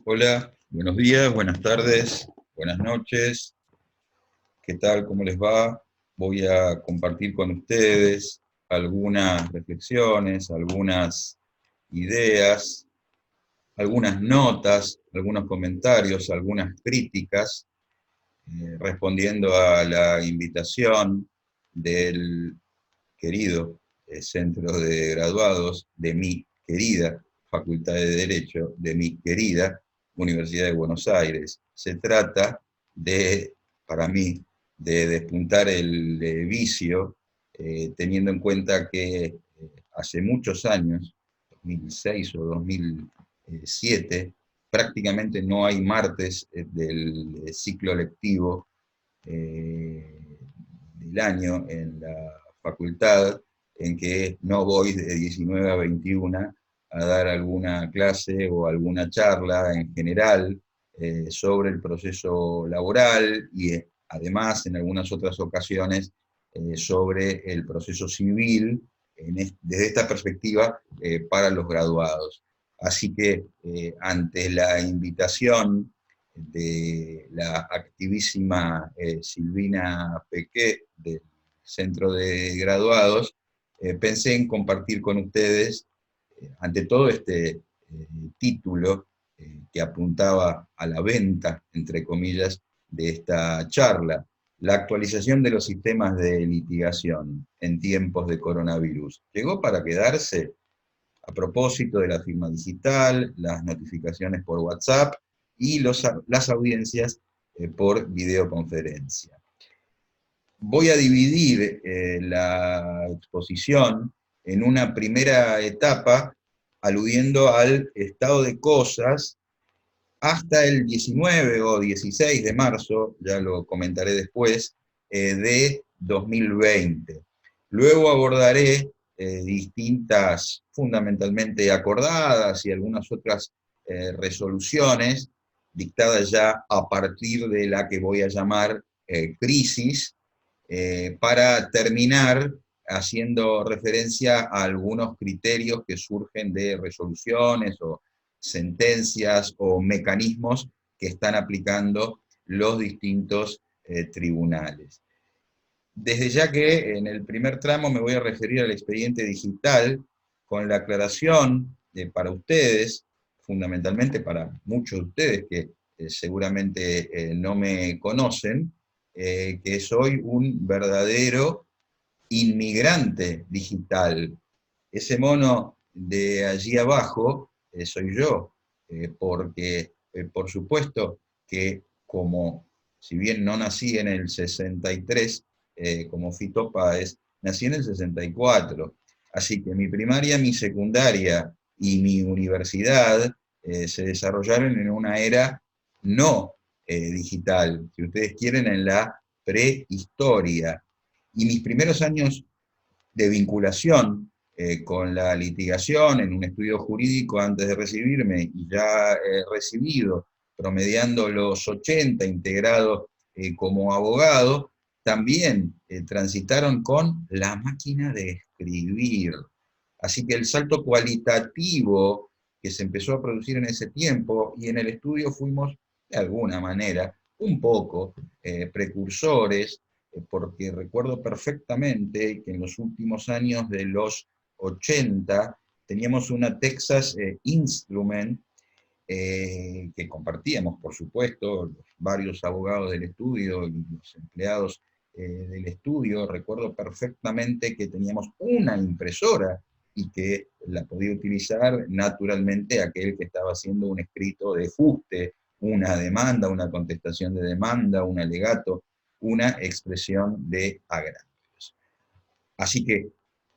Hola, buenos días, buenas tardes, buenas noches. ¿Qué tal? ¿Cómo les va? Voy a compartir con ustedes algunas reflexiones, algunas ideas, algunas notas, algunos comentarios, algunas críticas, respondiendo a la invitación del querido Centro de Graduados de mi querida Facultad de Derecho, de mi querida Universidad de Buenos Aires. Se trata de, para mí, de despuntar el vicio, teniendo en cuenta que hace muchos años, 2006 o 2007, prácticamente no hay martes del ciclo lectivo del año en la facultad en que no voy de 19 a 21 a dar alguna clase o alguna charla en general sobre el proceso laboral y además en algunas otras ocasiones sobre el proceso civil desde esta perspectiva para los graduados. Así que ante la invitación de la activísima Silvina Pequé del Centro de Graduados, pensé en compartir con ustedes, ante todo este título que apuntaba a la venta, entre comillas, de esta charla, la actualización de los sistemas de litigación en tiempos de coronavirus. ¿Llegó para quedarse? A propósito de la firma digital, las notificaciones por WhatsApp y las audiencias por videoconferencia. Voy a dividir la exposición en una primera etapa aludiendo al estado de cosas hasta el 19 o 16 de marzo, ya lo comentaré después, de 2020. Luego abordaré distintas, fundamentalmente acordadas y algunas otras resoluciones dictadas ya a partir de la que voy a llamar crisis, para terminar haciendo referencia a algunos criterios que surgen de resoluciones o sentencias o mecanismos que están aplicando los distintos tribunales. Desde ya que en el primer tramo me voy a referir al expediente digital con la aclaración para ustedes, fundamentalmente para muchos de ustedes que seguramente no me conocen, que soy un verdadero inmigrante digital. Ese mono de allí abajo soy yo, porque por supuesto que como, si bien no nací en el 63, como Fito Páez, nací en el 64. Así que mi primaria, mi secundaria y mi universidad se desarrollaron en una era no digital, si ustedes quieren, en la prehistoria. Y mis primeros años de vinculación con la litigación en un estudio jurídico antes de recibirme y ya recibido, promediando los 80 integrados como abogado, también transitaron con la máquina de escribir. Así que el salto cualitativo que se empezó a producir en ese tiempo y en el estudio fuimos, de alguna manera, un poco precursores, porque recuerdo perfectamente que en los últimos años de los 80 teníamos una Texas Instrument que compartíamos, por supuesto, los varios abogados del estudio y los empleados del estudio. Recuerdo perfectamente que teníamos una impresora y que la podía utilizar naturalmente aquel que estaba haciendo un escrito de fuste, una demanda, una contestación de demanda, un alegato, una expresión de agravios. Así que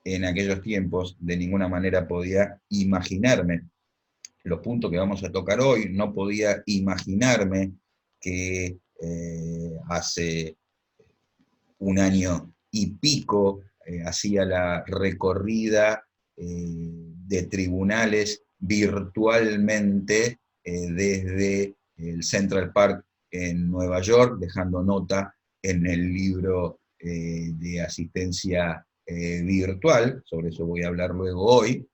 en aquellos tiempos de ninguna manera podía imaginarme los puntos que vamos a tocar hoy, no podía imaginarme que hace un año y pico hacía la recorrida de tribunales virtualmente desde el Central Park en Nueva York, dejando nota en el libro de asistencia virtual, sobre eso voy a hablar luego hoy,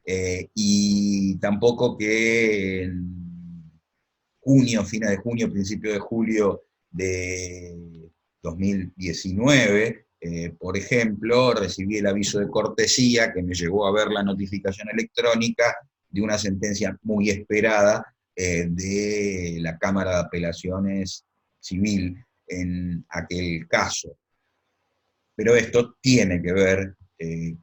y tampoco que junio, fines de junio, principio de julio de 2019, por ejemplo, recibí el aviso de cortesía que me llevó a ver la notificación electrónica de una sentencia muy esperada de la Cámara de Apelaciones Civil en aquel caso. Pero esto tiene que ver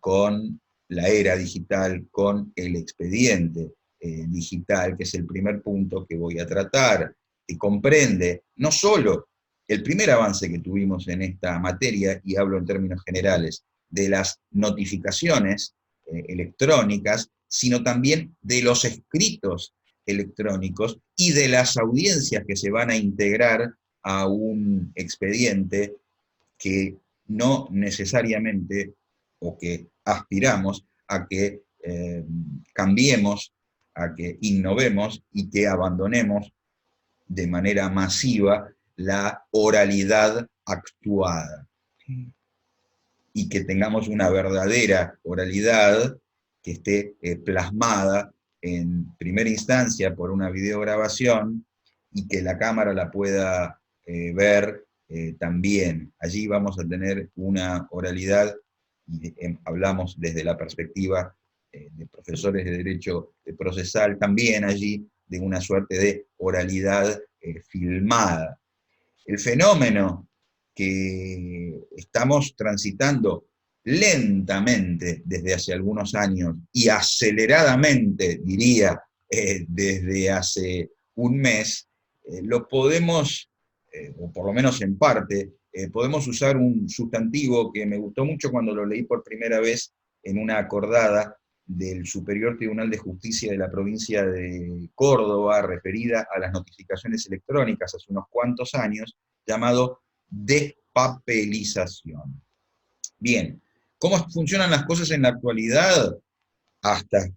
con la era digital, con el expediente digital, que es el primer punto que voy a tratar, que comprende no solo el primer avance que tuvimos en esta materia, y hablo en términos generales, de las notificaciones electrónicas, sino también de los escritos electrónicos y de las audiencias que se van a integrar a un expediente que no necesariamente, o que aspiramos a que cambiemos, a que innovemos y que abandonemos de manera masiva la oralidad actuada. Y que tengamos una verdadera oralidad que esté plasmada en primera instancia por una videograbación y que la cámara la pueda ver también. Allí vamos a tener una oralidad, y hablamos desde la perspectiva de profesores de derecho procesal, también allí de una suerte de oralidad filmada. El fenómeno que estamos transitando lentamente desde hace algunos años y aceleradamente, diría, desde hace un mes, lo podemos, o por lo menos en parte, podemos usar un sustantivo que me gustó mucho cuando lo leí por primera vez en una acordada del Superior Tribunal de Justicia de la provincia de Córdoba, referida a las notificaciones electrónicas hace unos cuantos años, llamado despapelización. Bien, ¿cómo funcionan las cosas en la actualidad? Hasta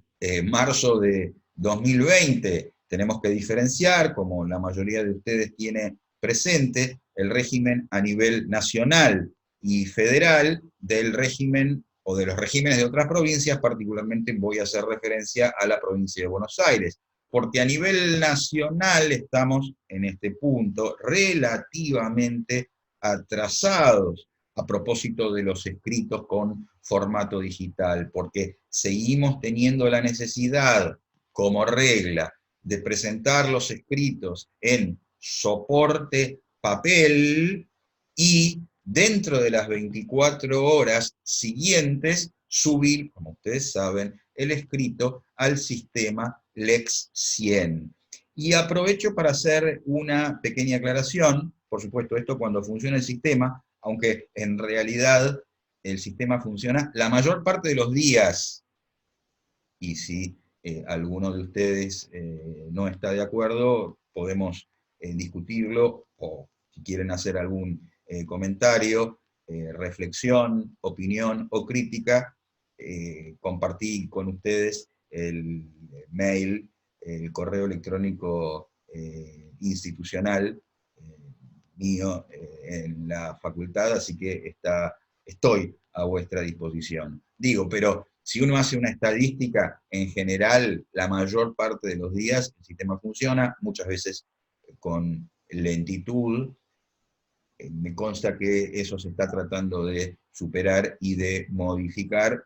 marzo de 2020 tenemos que diferenciar, como la mayoría de ustedes tiene presente, el régimen a nivel nacional y federal del régimen o de los regímenes de otras provincias, particularmente voy a hacer referencia a la provincia de Buenos Aires, porque a nivel nacional estamos en este punto relativamente atrasados a propósito de los escritos con formato digital, porque seguimos teniendo la necesidad, como regla, de presentar los escritos en soporte papel y dentro de las 24 horas siguientes subir, como ustedes saben, el escrito al sistema Lex 100. Y aprovecho para hacer una pequeña aclaración, por supuesto esto cuando funciona el sistema, aunque en realidad el sistema funciona la mayor parte de los días, y si alguno de ustedes no está de acuerdo, podemos discutirlo, o si quieren hacer algún comentario, reflexión, opinión o crítica, compartí con ustedes el mail, el correo electrónico institucional mío en la facultad, así que estoy a vuestra disposición. Digo, pero si uno hace una estadística, en general, la mayor parte de los días el sistema funciona, muchas veces con lentitud. Me consta que eso se está tratando de superar y de modificar,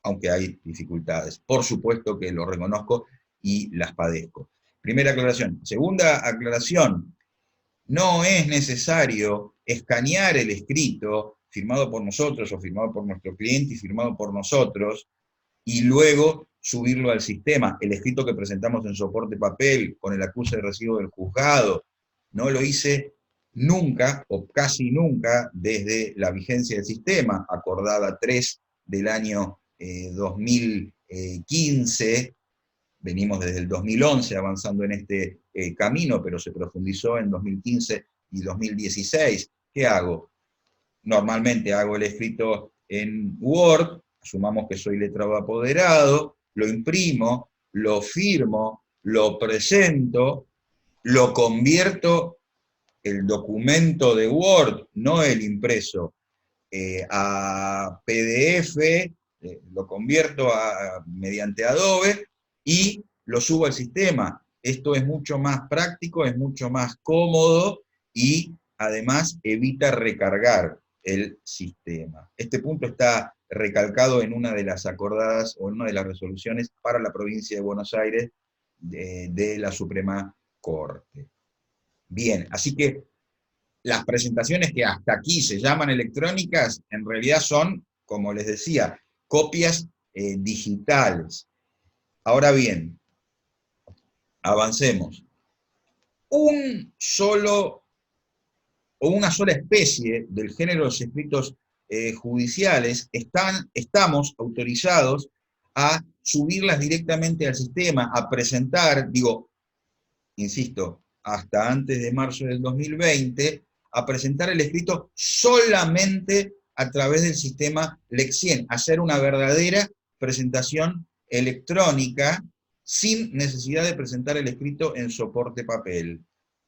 aunque hay dificultades. Por supuesto que lo reconozco y las padezco. Primera aclaración. Segunda aclaración. No es necesario escanear el escrito firmado por nosotros o firmado por nuestro cliente y firmado por nosotros y luego subirlo al sistema. El escrito que presentamos en soporte papel con el acuse de recibo del juzgado, no lo hice nunca o casi nunca desde la vigencia del sistema, acordada 3 del año 2015, venimos desde el 2011 avanzando en este camino, pero se profundizó en 2015 y 2016. ¿Qué hago? Normalmente hago el escrito en Word, asumamos que soy letrado apoderado, lo imprimo, lo firmo, lo presento, lo convierto el documento de Word, no el impreso, a PDF, lo convierto mediante Adobe y lo subo al sistema. Esto es mucho más práctico, es mucho más cómodo y además evita recargar el sistema. Este punto está recalcado en una de las acordadas o en una de las resoluciones para la provincia de Buenos Aires de la Suprema Corte. Bien, así que las presentaciones que hasta aquí se llaman electrónicas, en realidad son, como les decía, copias digitales. Ahora bien, avancemos. Un solo o una sola especie del género de los escritos judiciales estamos autorizados a subirlas directamente al sistema, a presentar, digo, insisto, hasta antes de marzo del 2020, a presentar el escrito solamente a través del sistema Lexien, hacer una verdadera presentación electrónica sin necesidad de presentar el escrito en soporte papel.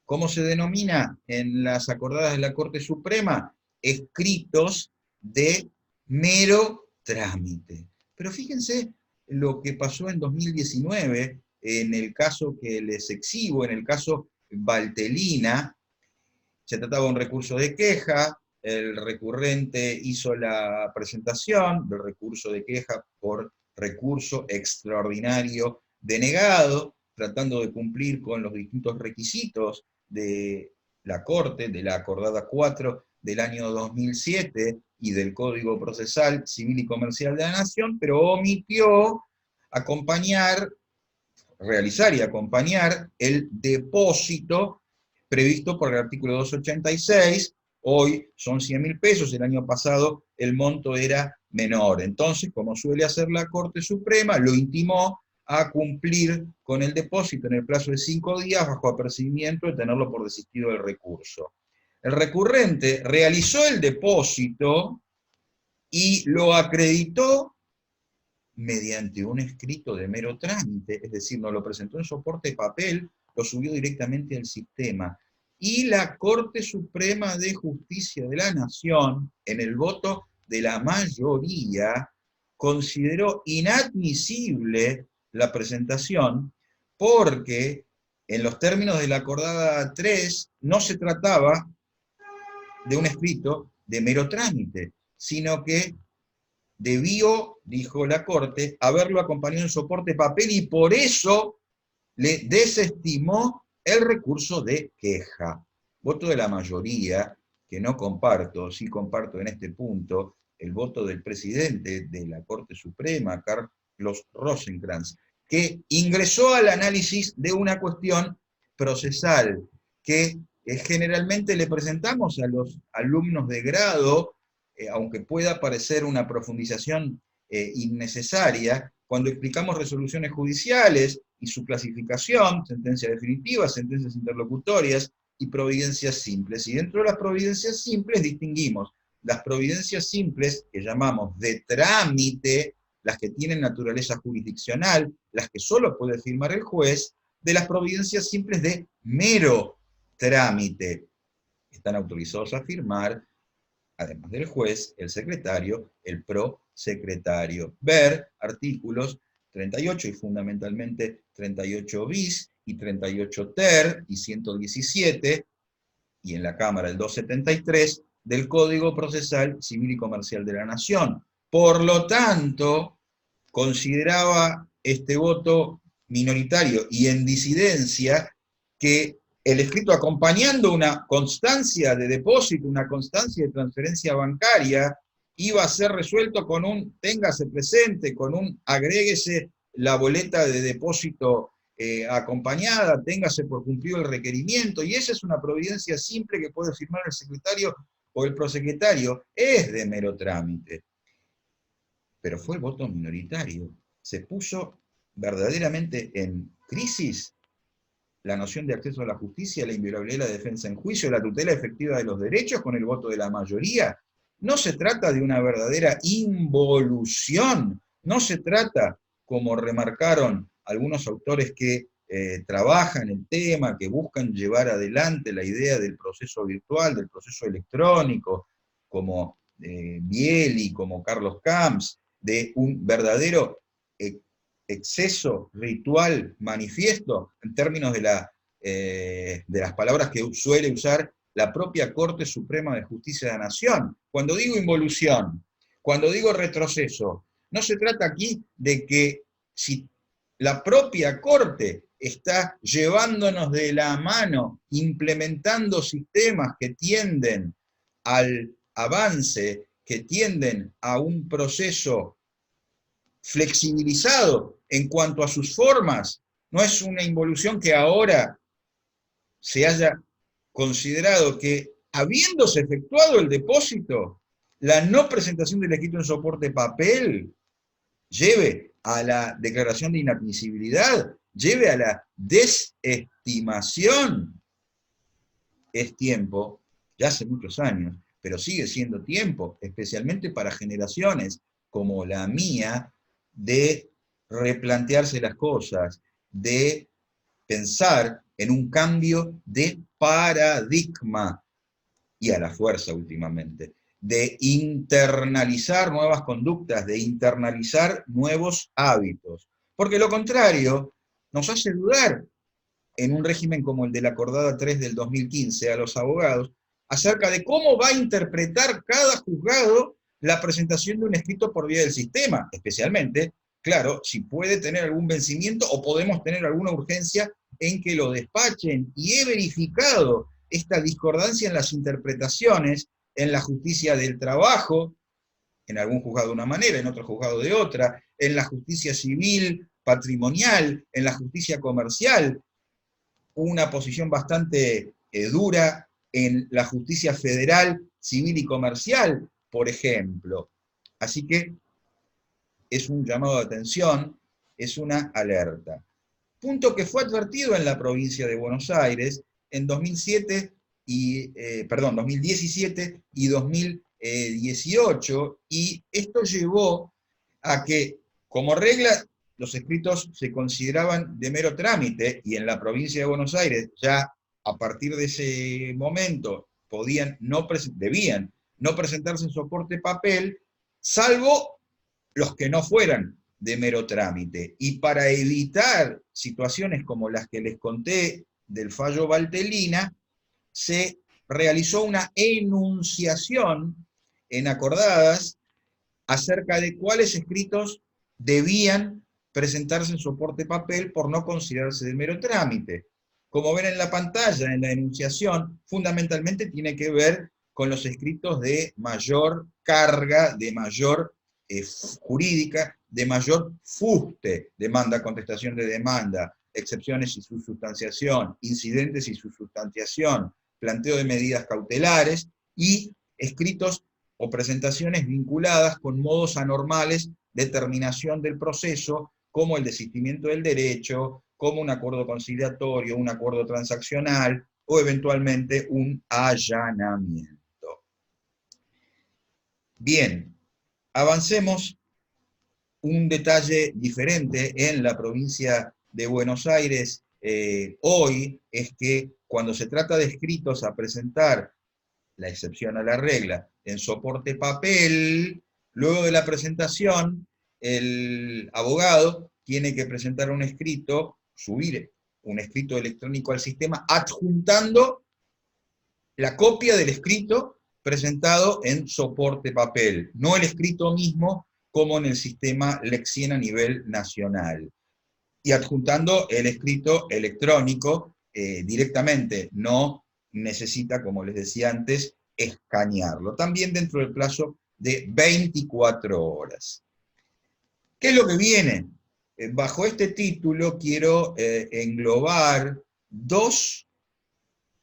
¿Cómo se denomina en las acordadas de la Corte Suprema? Escritos de mero trámite. Pero fíjense lo que pasó en 2019, en el caso que les exhibo, en el caso Valtelina. Se trataba de un recurso de queja, el recurrente hizo la presentación del recurso de queja por recurso extraordinario denegado, tratando de cumplir con los distintos requisitos de la Corte, de la acordada 4 del año 2007 y del Código Procesal Civil y Comercial de la Nación, pero omitió realizar y acompañar el depósito previsto por el artículo 286, hoy son 100.000 pesos, el año pasado el monto era menor. Entonces, como suele hacer la Corte Suprema, lo intimó a cumplir con el depósito en el plazo de 5 días bajo apercibimiento de tenerlo por desistido del recurso. El recurrente realizó el depósito y lo acreditó mediante un escrito de mero trámite, es decir, no lo presentó en soporte de papel, lo subió directamente al sistema. Y la Corte Suprema de Justicia de la Nación, en el voto de la mayoría, consideró inadmisible la presentación porque en los términos de la acordada 3 no se trataba de un escrito de mero trámite, sino que debió, dijo la Corte, haberlo acompañado en soporte papel y por eso le desestimó el recurso de queja. Voto de la mayoría, que no comparto, sí comparto en este punto el voto del presidente de la Corte Suprema, Carlos Rosenkrantz, que ingresó al análisis de una cuestión procesal que generalmente le presentamos a los alumnos de grado, aunque pueda parecer una profundización innecesaria, cuando explicamos resoluciones judiciales y su clasificación, sentencias definitivas, sentencias interlocutorias y providencias simples. Y dentro de las providencias simples distinguimos las providencias simples, que llamamos de trámite, las que tienen naturaleza jurisdiccional, las que solo puede firmar el juez, de las providencias simples de mero trámite. Están autorizados a firmar, además del juez, el secretario, el prosecretario. Ver artículos 38 y fundamentalmente 38 bis y 38 ter y 117, y en la Cámara el 273, del Código Procesal Civil y Comercial de la Nación. Por lo tanto, consideraba este voto minoritario y en disidencia que el escrito acompañando una constancia de depósito, una constancia de transferencia bancaria, iba a ser resuelto con un téngase presente, con un agréguese la boleta de depósito acompañada, téngase por cumplido el requerimiento, y esa es una providencia simple que puede firmar el secretario o el prosecretario, es de mero trámite. Pero fue el voto minoritario. Se puso verdaderamente en crisis la noción de acceso a la justicia, la inviolabilidad de la defensa en juicio, la tutela efectiva de los derechos con el voto de la mayoría. No se trata de una verdadera involución, no se trata, como remarcaron algunos autores que trabajan el tema, que buscan llevar adelante la idea del proceso virtual, del proceso electrónico, como Bieli, como Carlos Camps, de un verdadero exceso ritual manifiesto, en términos de las palabras que suele usar la propia Corte Suprema de Justicia de la Nación. Cuando digo involución, cuando digo retroceso, no se trata aquí de que si la propia Corte está llevándonos de la mano, implementando sistemas que tienden al avance, que tienden a un proceso flexibilizado en cuanto a sus formas, no es una involución que ahora se haya considerado que, habiéndose efectuado el depósito, la no presentación del escrito en soporte papel lleve a la declaración de inadmisibilidad, lleve a la desestimación. Es tiempo, ya hace muchos años, pero sigue siendo tiempo, especialmente para generaciones como la mía, de replantearse las cosas, de pensar en un cambio de paradigma, y a la fuerza últimamente, de internalizar nuevas conductas, de internalizar nuevos hábitos. Porque lo contrario nos hace dudar en un régimen como el de la Acordada 3 del 2015 a los abogados acerca de cómo va a interpretar cada juzgado la presentación de un escrito por vía del sistema, especialmente, claro, si puede tener algún vencimiento o podemos tener alguna urgencia en que lo despachen. Y he verificado esta discordancia en las interpretaciones en la justicia del trabajo, en algún juzgado de una manera, en otro juzgado de otra, en la justicia civil, patrimonial, en la justicia comercial, una posición bastante dura en la justicia federal, civil y comercial, por ejemplo. Así que es un llamado de atención, es una alerta. Punto que fue advertido en la provincia de Buenos Aires en 2017 y 2018, y esto llevó a que, como regla, los escritos se consideraban de mero trámite, y en la provincia de Buenos Aires ya a partir de ese momento debían no presentarse en soporte papel, salvo los que no fueran de mero trámite. Y para evitar situaciones como las que les conté del fallo Valtellina, se realizó una enunciación en acordadas acerca de cuáles escritos debían presentarse en soporte papel por no considerarse de mero trámite. Como ven en la pantalla, en la enunciación, fundamentalmente tiene que ver con los escritos de mayor carga, de mayor jurídica, de mayor fuste, demanda, contestación de demanda, excepciones y su sustanciación, incidentes y su sustanciación, planteo de medidas cautelares, y escritos o presentaciones vinculadas con modos anormales de terminación del proceso, como el desistimiento del derecho, como un acuerdo conciliatorio, un acuerdo transaccional, o eventualmente un allanamiento. Bien, avancemos. Un detalle diferente en la provincia de Buenos Aires hoy es que cuando se trata de escritos a presentar, la excepción a la regla, en soporte papel, luego de la presentación, el abogado tiene que presentar un escrito, subir un escrito electrónico al sistema, adjuntando la copia del escrito presentado en soporte papel, no el escrito mismo como en el sistema Lexien a nivel nacional, y adjuntando el escrito electrónico directamente, no necesita, como les decía antes, escanearlo, también dentro del plazo de 24 horas. ¿Qué es lo que viene? Bajo este título quiero englobar dos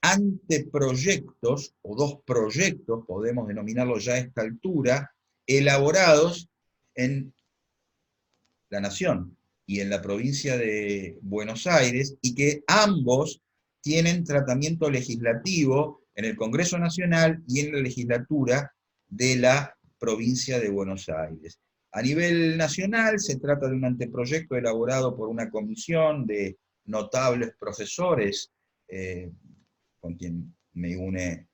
anteproyectos, o dos proyectos, podemos denominarlos ya a esta altura, elaborados en la Nación y en la provincia de Buenos Aires, y que ambos tienen tratamiento legislativo en el Congreso Nacional y en la legislatura de la provincia de Buenos Aires. A nivel nacional se trata de un anteproyecto elaborado por una comisión de notables profesores, con quien me une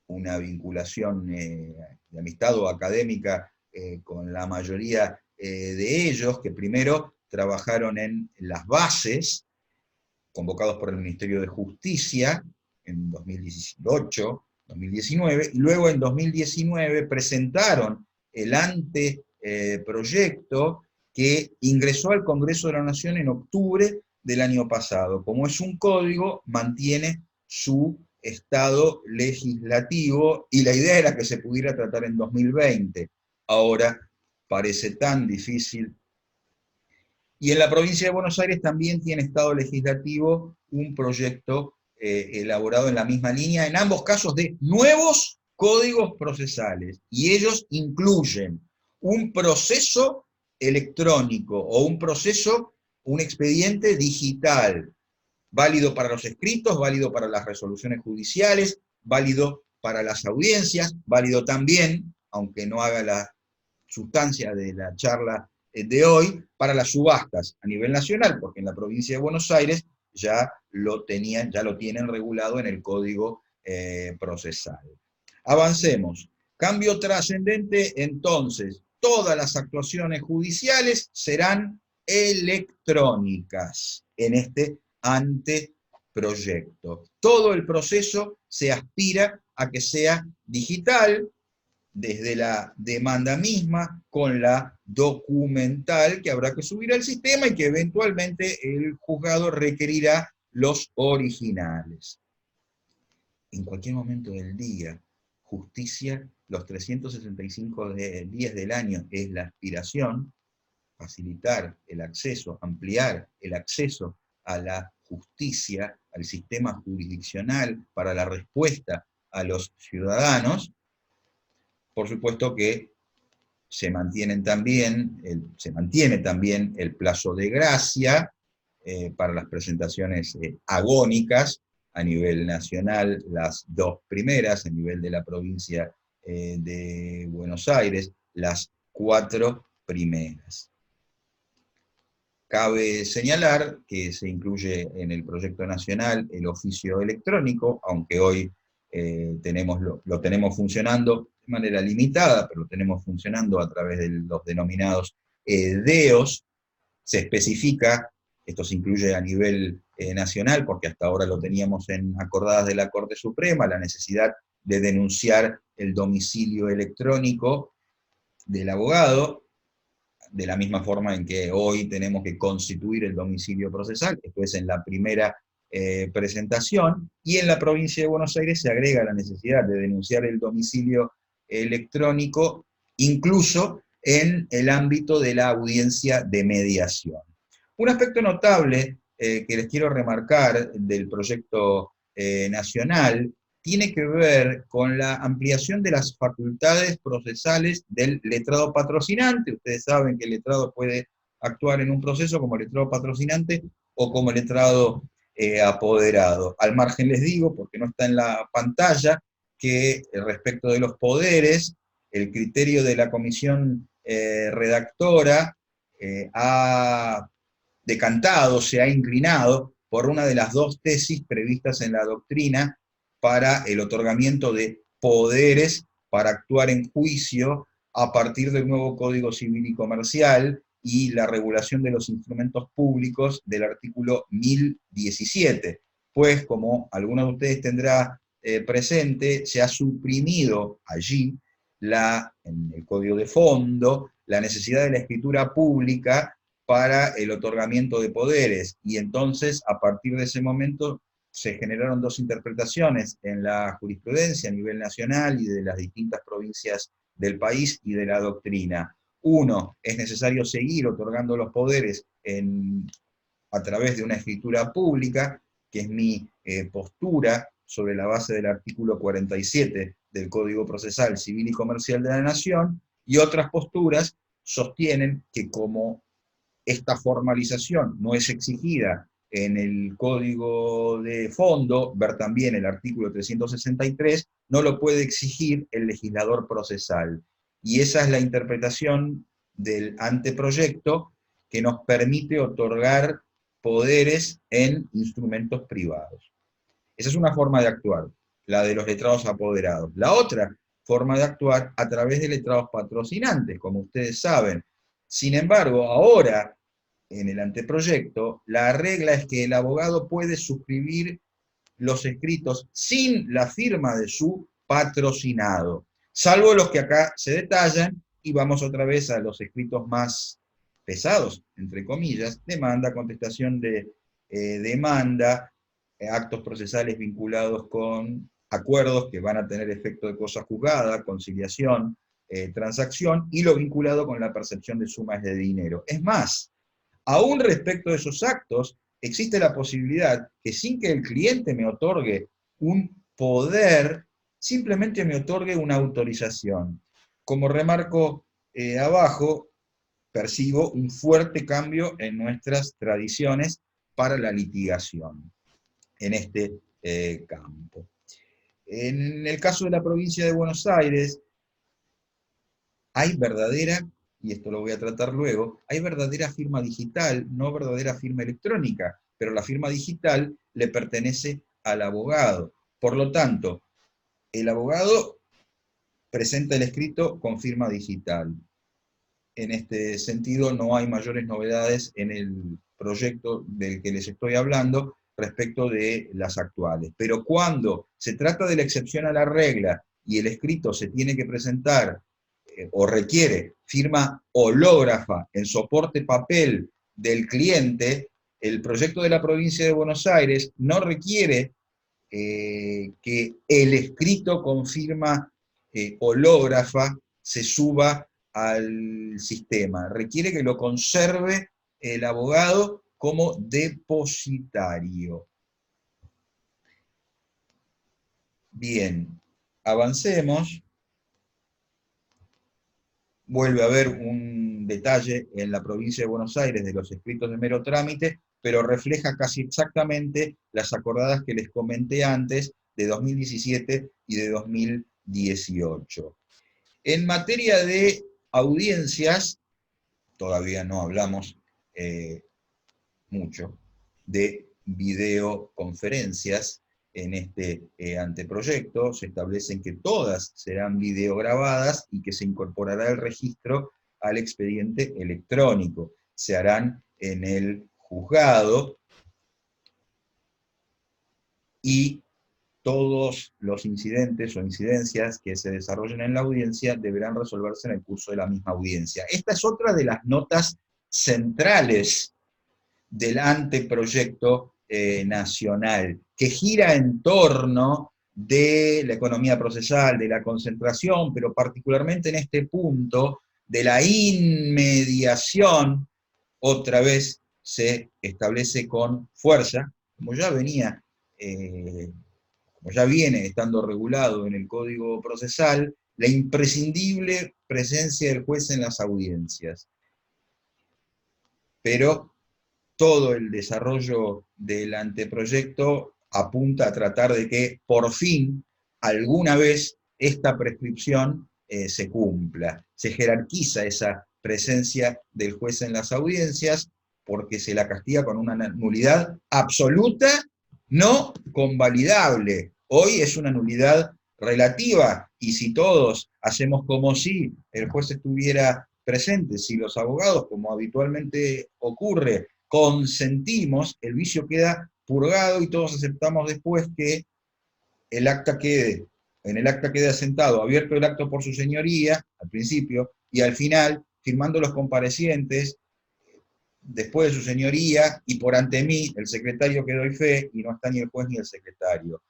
una vinculación de amistad o académica con la mayoría de ellos, que primero trabajaron en las bases, convocados por el Ministerio de Justicia en 2018, 2019, y luego en 2019 presentaron el anteproyecto que ingresó al Congreso de la Nación en octubre del año pasado. Como es un código, mantiene su estado legislativo, y la idea era que se pudiera tratar en 2020. Ahora parece tan difícil. Y en la provincia de Buenos Aires también tiene estado legislativo un proyecto elaborado en la misma línea, en ambos casos de nuevos códigos procesales, y ellos incluyen un proceso electrónico o un expediente digital, válido para los escritos, válido para las resoluciones judiciales, válido para las audiencias, válido también, aunque no haga la sustancia de la charla de hoy, para las subastas a nivel nacional, porque en la provincia de Buenos Aires ya lo tienen regulado en el Código Procesal. Avancemos. Cambio trascendente, entonces, todas las actuaciones judiciales serán electrónicas en este anteproyecto. Todo el proceso se aspira a que sea digital, desde la demanda misma, con la documental que habrá que subir al sistema y que eventualmente el juzgado requerirá los originales. En cualquier momento del día, justicia, los 365 días del año es la aspiración, facilitar el acceso, ampliar el acceso a la justicia, al sistema jurisdiccional para la respuesta a los ciudadanos. Por supuesto que se mantiene también el plazo de gracia para las presentaciones agónicas a nivel nacional, las dos primeras, a nivel de la provincia de Buenos Aires, las 4 primeras. Cabe señalar que se incluye en el proyecto nacional el oficio electrónico, aunque hoy lo tenemos funcionando de manera limitada, pero lo tenemos funcionando a través de los denominados DEOs. Se especifica, esto se incluye a nivel nacional, porque hasta ahora lo teníamos en acordadas de la Corte Suprema, la necesidad de denunciar el domicilio electrónico del abogado, de la misma forma en que hoy tenemos que constituir el domicilio procesal, esto es en la primera presentación, y en la provincia de Buenos Aires se agrega la necesidad de denunciar el domicilio electrónico, incluso en el ámbito de la audiencia de mediación. Un aspecto notable que les quiero remarcar del proyecto nacional tiene que ver con la ampliación de las facultades procesales del letrado patrocinante. Ustedes saben que el letrado puede actuar en un proceso como letrado patrocinante o como letrado apoderado. Al margen les digo, porque no está en la pantalla, que respecto de los poderes, el criterio de la comisión redactora ha decantado, se ha inclinado por una de las dos tesis previstas en la doctrina para el otorgamiento de poderes para actuar en juicio a partir del nuevo Código Civil y Comercial y la regulación de los instrumentos públicos del artículo 1017. Pues, como alguno de ustedes tendrá presente, se ha suprimido allí, en el Código de Fondo, la necesidad de la escritura pública para el otorgamiento de poderes, y entonces, a partir de ese momento, se generaron dos interpretaciones en la jurisprudencia a nivel nacional y de las distintas provincias del país y de la doctrina. Uno, es necesario seguir otorgando los poderes a través de una escritura pública, que es mi postura sobre la base del artículo 47 del Código Procesal Civil y Comercial de la Nación, y otras posturas sostienen que como esta formalización no es exigida en el Código de Fondo, ver también el artículo 363, no lo puede exigir el legislador procesal. Y esa es la interpretación del anteproyecto que nos permite otorgar poderes en instrumentos privados. Esa es una forma de actuar, la de los letrados apoderados. La otra forma de actuar a través de letrados patrocinantes, como ustedes saben. Sin embargo, ahora en el anteproyecto, la regla es que el abogado puede suscribir los escritos sin la firma de su patrocinado, salvo los que acá se detallan, y vamos otra vez a los escritos más pesados, entre comillas: demanda, contestación de demanda, actos procesales vinculados con acuerdos que van a tener efecto de cosa juzgada, conciliación, transacción, y lo vinculado con la percepción de sumas de dinero. Es más, aún respecto de esos actos, existe la posibilidad que sin que el cliente me otorgue un poder, simplemente me otorgue una autorización. Como remarco abajo, percibo un fuerte cambio en nuestras tradiciones para la litigación en este campo. En el caso de la provincia de Buenos Aires, hay verdadera, y esto lo voy a tratar luego, hay verdadera firma digital, no verdadera firma electrónica, pero la firma digital le pertenece al abogado. Por lo tanto, el abogado presenta el escrito con firma digital. En este sentido, no hay mayores novedades en el proyecto del que les estoy hablando respecto de las actuales. Pero cuando se trata de la excepción a la regla y el escrito se tiene que presentar o requiere firma hológrafa en soporte papel del cliente, el proyecto de la provincia de Buenos Aires no requiere que el escrito con firma hológrafa se suba al sistema. Requiere que lo conserve el abogado como depositario. Bien, avancemos. Vuelve a haber un detalle en la provincia de Buenos Aires de los escritos de mero trámite, pero refleja casi exactamente las acordadas que les comenté antes, de 2017 y de 2018. En materia de audiencias, todavía no hablamos mucho de videoconferencias. En este anteproyecto se establecen que todas serán videograbadas y que se incorporará el registro al expediente electrónico. Se harán en el juzgado y todos los incidentes o incidencias que se desarrollen en la audiencia deberán resolverse en el curso de la misma audiencia. Esta es otra de las notas centrales del anteproyecto nacional, que gira en torno de la economía procesal, de la concentración, pero particularmente en este punto de la inmediación. Otra vez se establece con fuerza, como ya venía, como ya viene estando regulado en el Código Procesal, la imprescindible presencia del juez en las audiencias. Pero todo el desarrollo del anteproyecto apunta a tratar de que por fin, alguna vez, esta prescripción se cumpla. Se jerarquiza esa presencia del juez en las audiencias porque se la castiga con una nulidad absoluta, no convalidable. Hoy es una nulidad relativa, y si todos hacemos como si el juez estuviera presente, si los abogados, como habitualmente ocurre, consentimos, el vicio queda purgado y todos aceptamos después que el acta quede, en el acta quede asentado, abierto el acto por su señoría, al principio, y al final, firmando los comparecientes, después de su señoría, y por ante mí, el secretario que doy fe, y no está ni el juez ni el secretario.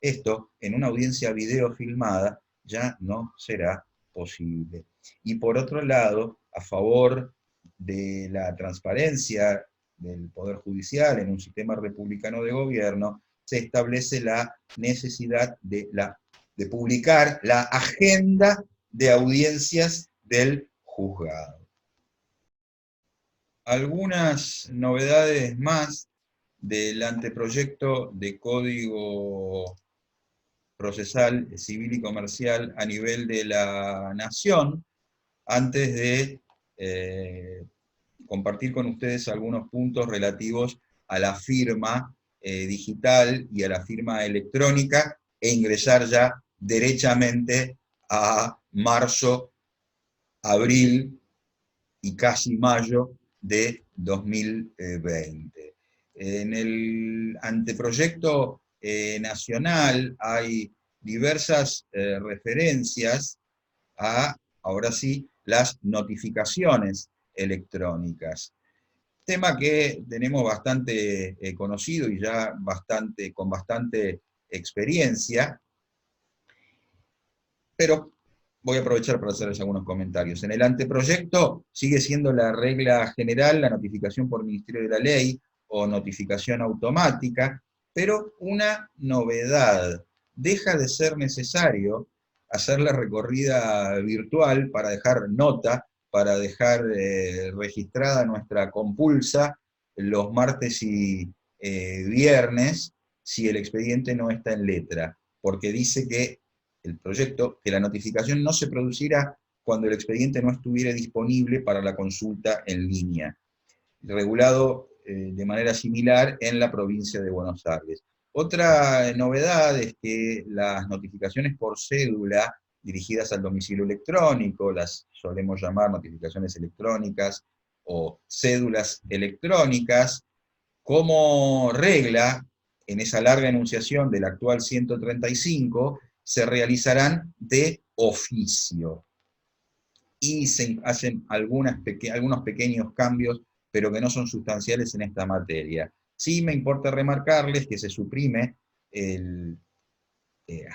Esto, en una audiencia video filmada, ya no será posible. Y por otro lado, a favor de la transparencia del Poder Judicial en un sistema republicano de gobierno, se establece la necesidad de publicar la agenda de audiencias del juzgado. Algunas novedades más del anteproyecto de Código Procesal, Civil y Comercial a nivel de la Nación, antes de compartir con ustedes algunos puntos relativos a la firma digital y a la firma electrónica, e ingresar ya derechamente a marzo, abril y casi mayo de 2020. En el anteproyecto nacional hay diversas referencias a, ahora sí, las notificaciones electrónicas. Tema que tenemos bastante conocido y ya con bastante experiencia, pero voy a aprovechar para hacerles algunos comentarios. En el anteproyecto sigue siendo la regla general la notificación por Ministerio de la Ley o notificación automática, pero una novedad: deja de ser necesario hacer la recorrida virtual para dejar nota, para dejar registrada nuestra compulsa los martes y viernes, si el expediente no está en letra, porque dice que el proyecto, que la notificación no se producirá cuando el expediente no estuviera disponible para la consulta en línea, regulado de manera similar en la provincia de Buenos Aires. Otra novedad es que las notificaciones por cédula dirigidas al domicilio electrónico, las solemos llamar notificaciones electrónicas o cédulas electrónicas, como regla, en esa larga enunciación del actual 135, se realizarán de oficio. Y se hacen algunos pequeños cambios, pero que no son sustanciales en esta materia. Sí me importa remarcarles que se suprime el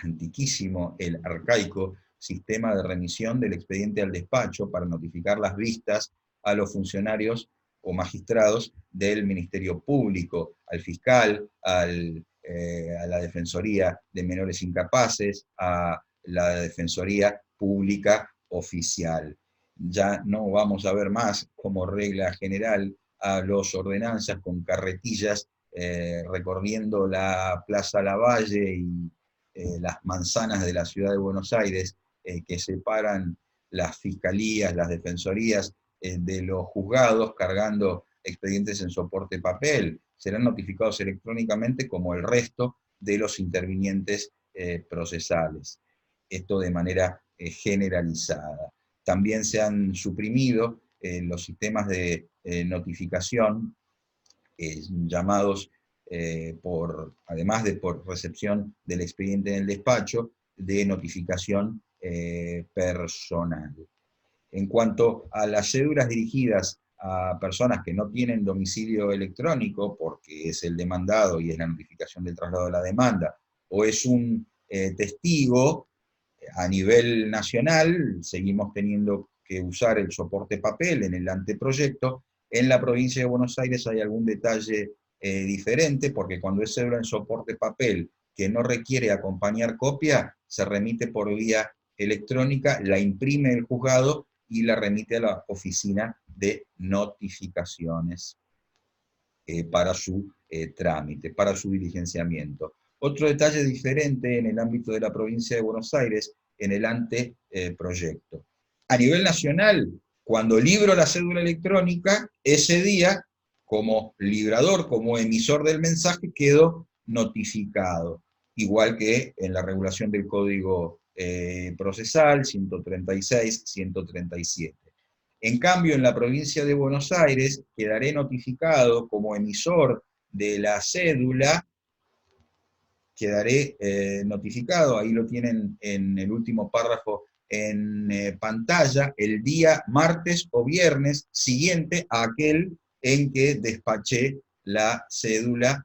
antiquísimo, el arcaico sistema de remisión del expediente al despacho para notificar las vistas a los funcionarios o magistrados del Ministerio Público, al fiscal, a la Defensoría de Menores Incapaces, a la Defensoría Pública Oficial. Ya no vamos a ver más como regla general a los ordenanzas con carretillas recorriendo la Plaza Lavalle y las manzanas de la ciudad de Buenos Aires, que separan las fiscalías, las defensorías de los juzgados, cargando expedientes en soporte papel. Serán notificados electrónicamente como el resto de los intervinientes procesales. Esto de manera generalizada. También se han suprimido los sistemas de notificación llamados además de por recepción del expediente en el despacho, de notificación personal. En cuanto a las cédulas dirigidas a personas que no tienen domicilio electrónico, porque es el demandado y es la notificación del traslado de la demanda, o es un testigo, a nivel nacional seguimos teniendo que usar el soporte papel en el anteproyecto. En la provincia de Buenos Aires hay algún detalle diferente, porque cuando es cédula en soporte papel que no requiere acompañar copia, se remite por vía electrónica, la imprime el juzgado y la remite a la oficina de notificaciones para su trámite, para su diligenciamiento. Otro detalle diferente en el ámbito de la provincia de Buenos Aires, en el anteproyecto. A nivel nacional, cuando libro la cédula electrónica, ese día, como librador, como emisor del mensaje, quedo notificado, igual que en la regulación del Código Procesal 136, 137. En cambio, en la provincia de Buenos Aires quedaré notificado como emisor de la cédula, quedaré notificado, ahí lo tienen en el último párrafo en pantalla, el día martes o viernes siguiente a aquel en que despaché la cédula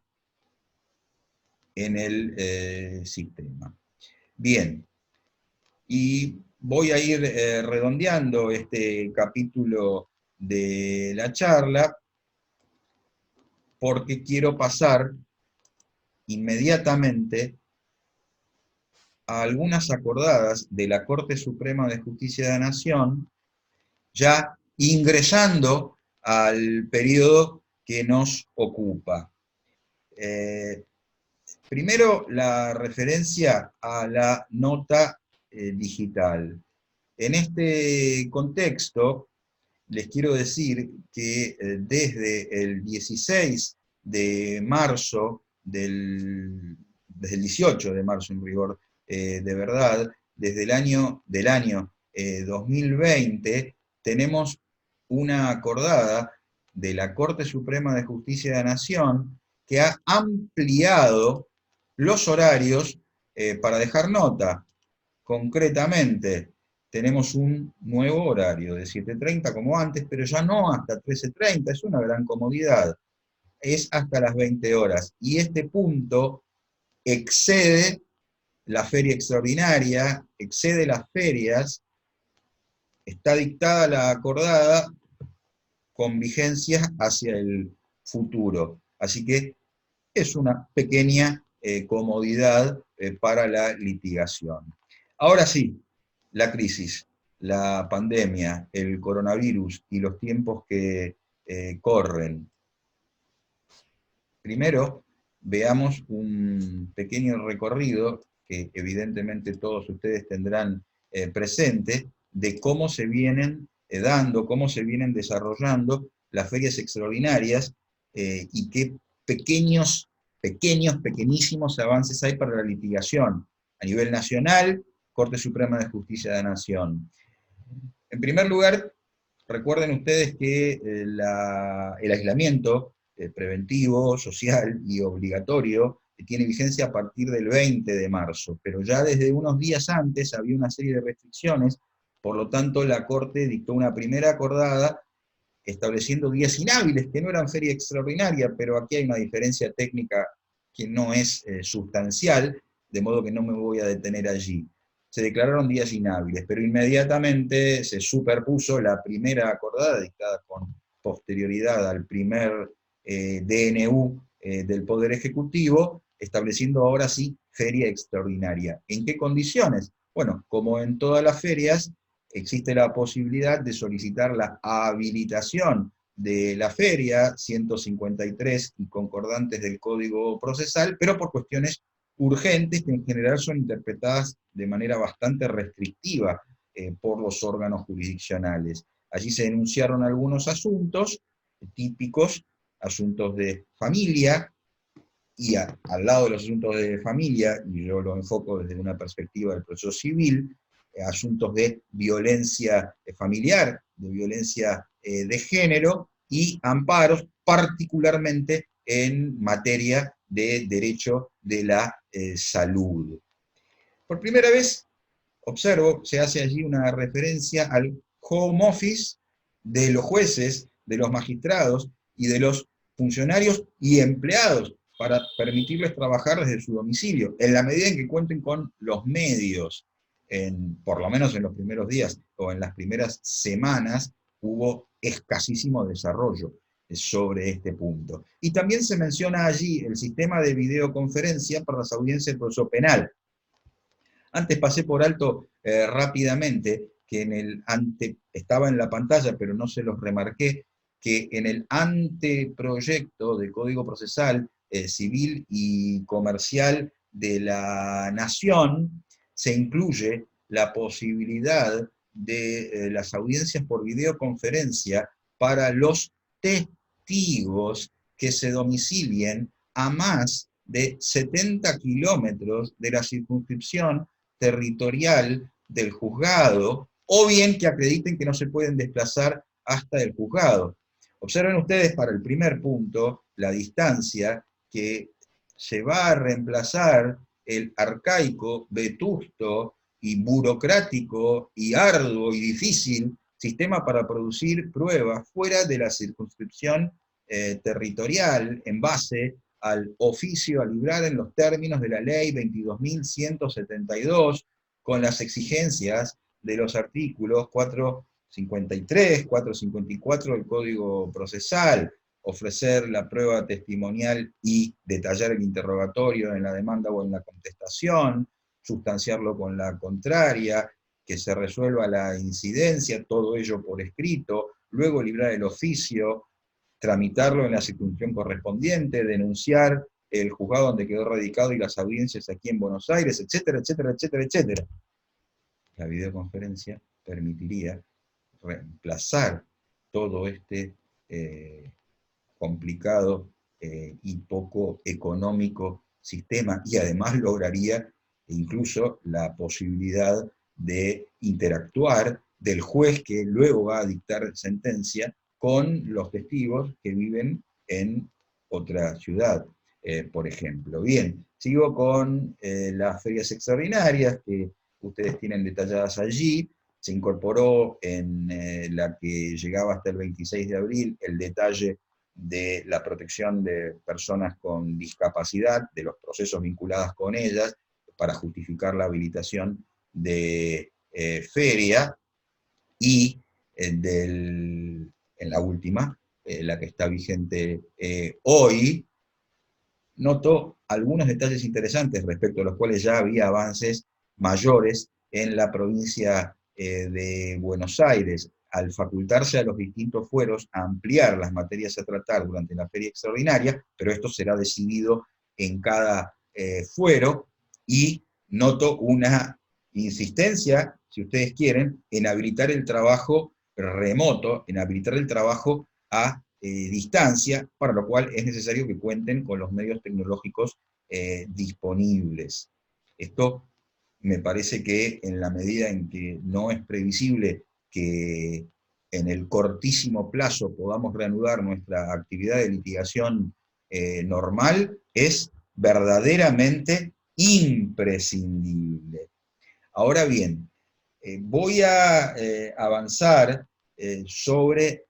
en el sistema. Bien, y voy a ir redondeando este capítulo de la charla, porque quiero pasar inmediatamente a algunas acordadas de la Corte Suprema de Justicia de la Nación, ya ingresando al periodo que nos ocupa. Primero, la referencia a la nota digital. En este contexto, les quiero decir que desde el 16 de marzo, desde el 18 de marzo en rigor de verdad, desde el año 2020, tenemos una acordada de la Corte Suprema de Justicia de la Nación, que ha ampliado los horarios para dejar nota. Concretamente, tenemos un nuevo horario de 7:30 como antes, pero ya no hasta 13:30, es una gran comodidad. Es hasta las 20 horas. Y este punto excede la feria extraordinaria, excede las ferias, está dictada la acordada con vigencia hacia el futuro. Así que es una pequeña comodidad para la litigación. Ahora sí, la crisis, la pandemia, el coronavirus y los tiempos que corren. Primero, veamos un pequeño recorrido que evidentemente todos ustedes tendrán presente, de cómo se vienen dando, cómo se vienen desarrollando las ferias extraordinarias y qué pequeñísimos avances hay para la litigación. A nivel nacional, Corte Suprema de Justicia de la Nación. En primer lugar, recuerden ustedes que el aislamiento preventivo, social y obligatorio tiene vigencia a partir del 20 de marzo, pero ya desde unos días antes había una serie de restricciones, por lo tanto la Corte dictó una primera acordada estableciendo días inhábiles, que no eran feria extraordinaria, pero aquí hay una diferencia técnica que no es sustancial, de modo que no me voy a detener allí. Se declararon días inhábiles, pero inmediatamente se superpuso la primera acordada, dictada con posterioridad al primer DNU del Poder Ejecutivo, estableciendo ahora sí feria extraordinaria. ¿En qué condiciones? Bueno, como en todas las ferias, existe la posibilidad de solicitar la habilitación de la feria, 153 y concordantes del Código Procesal, pero por cuestiones urgentes que en general son interpretadas de manera bastante restrictiva por los órganos jurisdiccionales. Allí se denunciaron algunos asuntos típicos, asuntos de familia, y al lado de los asuntos de familia, y yo lo enfoco desde una perspectiva del proceso civil, asuntos de violencia familiar, de violencia de género, y amparos particularmente en materia de derecho de la salud. Por primera vez, observo, se hace allí una referencia al home office de los jueces, de los magistrados y de los funcionarios y empleados para permitirles trabajar desde su domicilio, en la medida en que cuenten con los medios. Por lo menos en los primeros días o en las primeras semanas hubo escasísimo desarrollo sobre este punto. Y también se menciona allí el sistema de videoconferencia para las audiencias del proceso penal. Antes pasé por alto rápidamente que estaba en la pantalla, pero no se los remarqué, que en el anteproyecto de Código Procesal Civil y Comercial de la Nación se incluye la posibilidad de las audiencias por videoconferencia para los testigos que se domicilien a más de 70 kilómetros de la circunscripción territorial del juzgado, o bien que acrediten que no se pueden desplazar hasta el juzgado. Observen ustedes para el primer punto la distancia que se va a reemplazar el arcaico, vetusto y burocrático y arduo y difícil sistema para producir pruebas fuera de la circunscripción territorial en base al oficio a librar en los términos de la ley 22.172, con las exigencias de los artículos 453, 454 del Código Procesal, ofrecer la prueba testimonial y detallar el interrogatorio en la demanda o en la contestación, sustanciarlo con la contraria, que se resuelva la incidencia, todo ello por escrito, luego librar el oficio, tramitarlo en la circunscripción correspondiente, denunciar el juzgado donde quedó radicado y las audiencias aquí en Buenos Aires, etcétera, etcétera, etcétera, etcétera. La videoconferencia permitiría reemplazar todo este complicado y poco económico sistema, y además lograría incluso la posibilidad de interactuar del juez que luego va a dictar sentencia con los testigos que viven en otra ciudad, por ejemplo. Bien, sigo con las ferias extraordinarias que ustedes tienen detalladas allí. Se incorporó en la que llegaba hasta el 26 de abril el detalle de la protección de personas con discapacidad, de los procesos vinculados con ellas, para justificar la habilitación de feria, y en la última, la que está vigente hoy, noto algunos detalles interesantes respecto a los cuales ya había avances mayores en la provincia de Buenos Aires, al facultarse a los distintos fueros a ampliar las materias a tratar durante la feria extraordinaria, pero esto será decidido en cada fuero, y noto una insistencia, si ustedes quieren, en habilitar el trabajo remoto, en habilitar el trabajo a distancia, para lo cual es necesario que cuenten con los medios tecnológicos disponibles. Esto me parece que en la medida en que no es previsible que en el cortísimo plazo podamos reanudar nuestra actividad de litigación normal, es verdaderamente imprescindible. Ahora bien, voy a avanzar sobre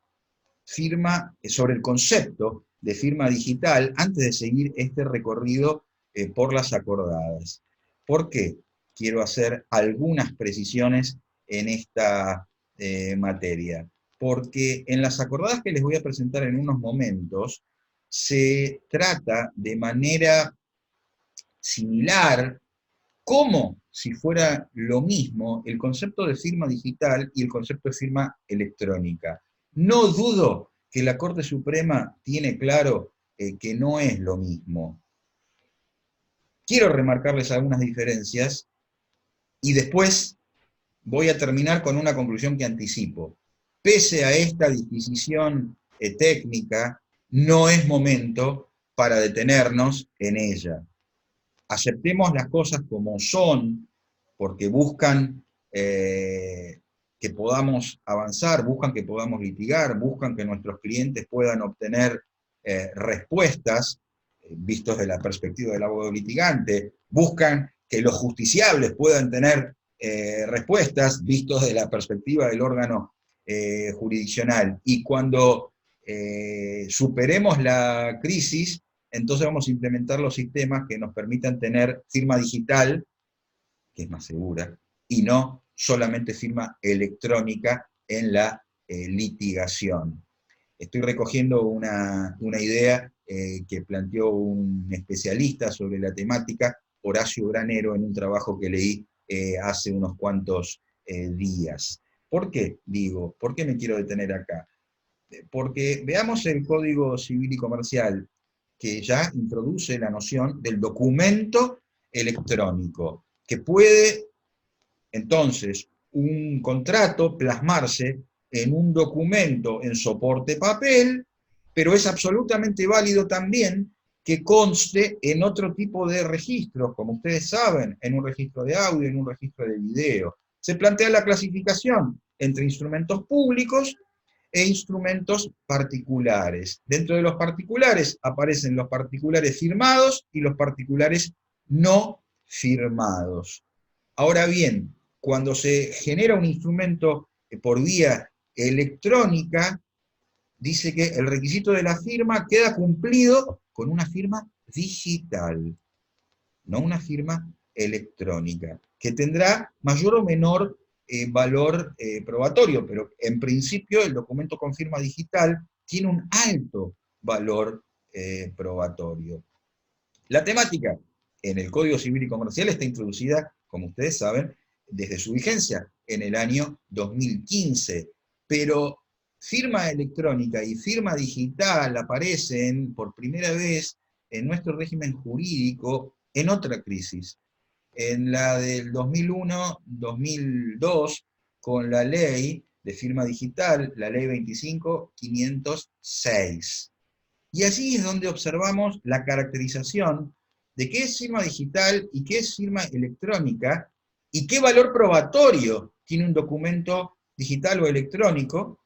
el concepto de firma digital antes de seguir este recorrido por las acordadas. ¿Por qué? Quiero hacer algunas precisiones en esta materia. Porque en las acordadas que les voy a presentar en unos momentos, se trata de manera similar, como si fuera lo mismo, el concepto de firma digital y el concepto de firma electrónica. No dudo que la Corte Suprema tiene claro que no es lo mismo. Quiero remarcarles algunas diferencias y después voy a terminar con una conclusión que anticipo. Pese a esta disquisición técnica, no es momento para detenernos en ella. Aceptemos las cosas como son, porque buscan que podamos avanzar, buscan que podamos litigar, buscan que nuestros clientes puedan obtener respuestas, vistos de la perspectiva del abogado litigante, buscan que los justiciables puedan tener respuestas, vistos de la perspectiva del órgano jurisdiccional. Y cuando superemos la crisis, entonces vamos a implementar los sistemas que nos permitan tener firma digital, que es más segura, y no solamente firma electrónica en la litigación. Estoy recogiendo una idea que planteó un especialista sobre la temática, Horacio Granero, en un trabajo que leí hace unos cuantos días. ¿Por qué digo? ¿Por qué me quiero detener acá? Porque veamos el Código Civil y Comercial, que ya introduce la noción del documento electrónico, que puede entonces un contrato plasmarse en un documento en soporte papel, pero es absolutamente válido también que conste en otro tipo de registros, como ustedes saben, en un registro de audio, en un registro de video. Se plantea la clasificación entre instrumentos públicos e instrumentos particulares. Dentro de los particulares aparecen los particulares firmados y los particulares no firmados. Ahora bien, cuando se genera un instrumento por vía electrónica, dice que el requisito de la firma queda cumplido con una firma digital, no una firma electrónica, que tendrá mayor o menor valor probatorio, pero en principio el documento con firma digital tiene un alto valor probatorio. La temática en el Código Civil y Comercial está introducida, como ustedes saben, desde su vigencia en el año 2015, pero firma electrónica y firma digital aparecen por primera vez en nuestro régimen jurídico en otra crisis, en la del 2001-2002, con la ley de firma digital, la ley 25.506. Y allí es donde observamos la caracterización de qué es firma digital y qué es firma electrónica, y qué valor probatorio tiene un documento digital o electrónico,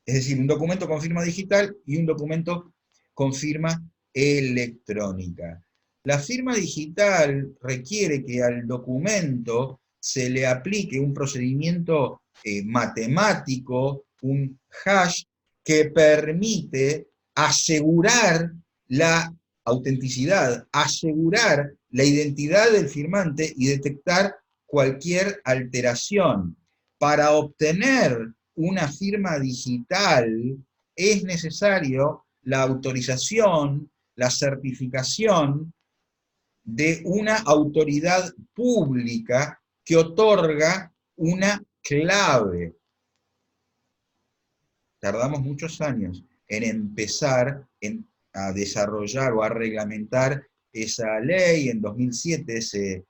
Es decir, un documento con firma digital y un documento con firma electrónica. La firma digital requiere que al documento se le aplique un procedimiento matemático, un hash, que permite asegurar la autenticidad, asegurar la identidad del firmante y detectar cualquier alteración. Para obtener una firma digital es necesario la autorización, la certificación de una autoridad pública que otorga una clave. Tardamos muchos años en empezar a desarrollar o a reglamentar esa ley. En 2007 se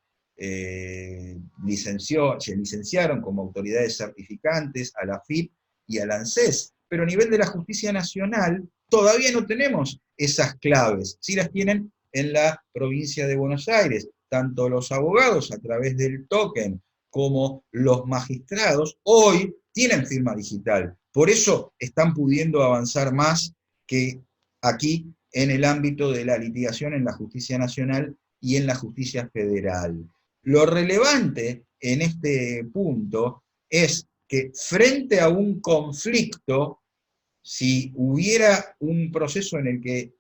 licenciaron como autoridades certificantes a la AFIP y al ANSES, pero a nivel de la justicia nacional todavía no tenemos esas claves, sí las tienen en la provincia de Buenos Aires, tanto los abogados a través del token como los magistrados hoy tienen firma digital. Por eso están pudiendo avanzar más que aquí en el ámbito de la litigación en la justicia nacional y en la justicia federal. Lo relevante en este punto es que frente a un conflicto, si hubiera un proceso en el que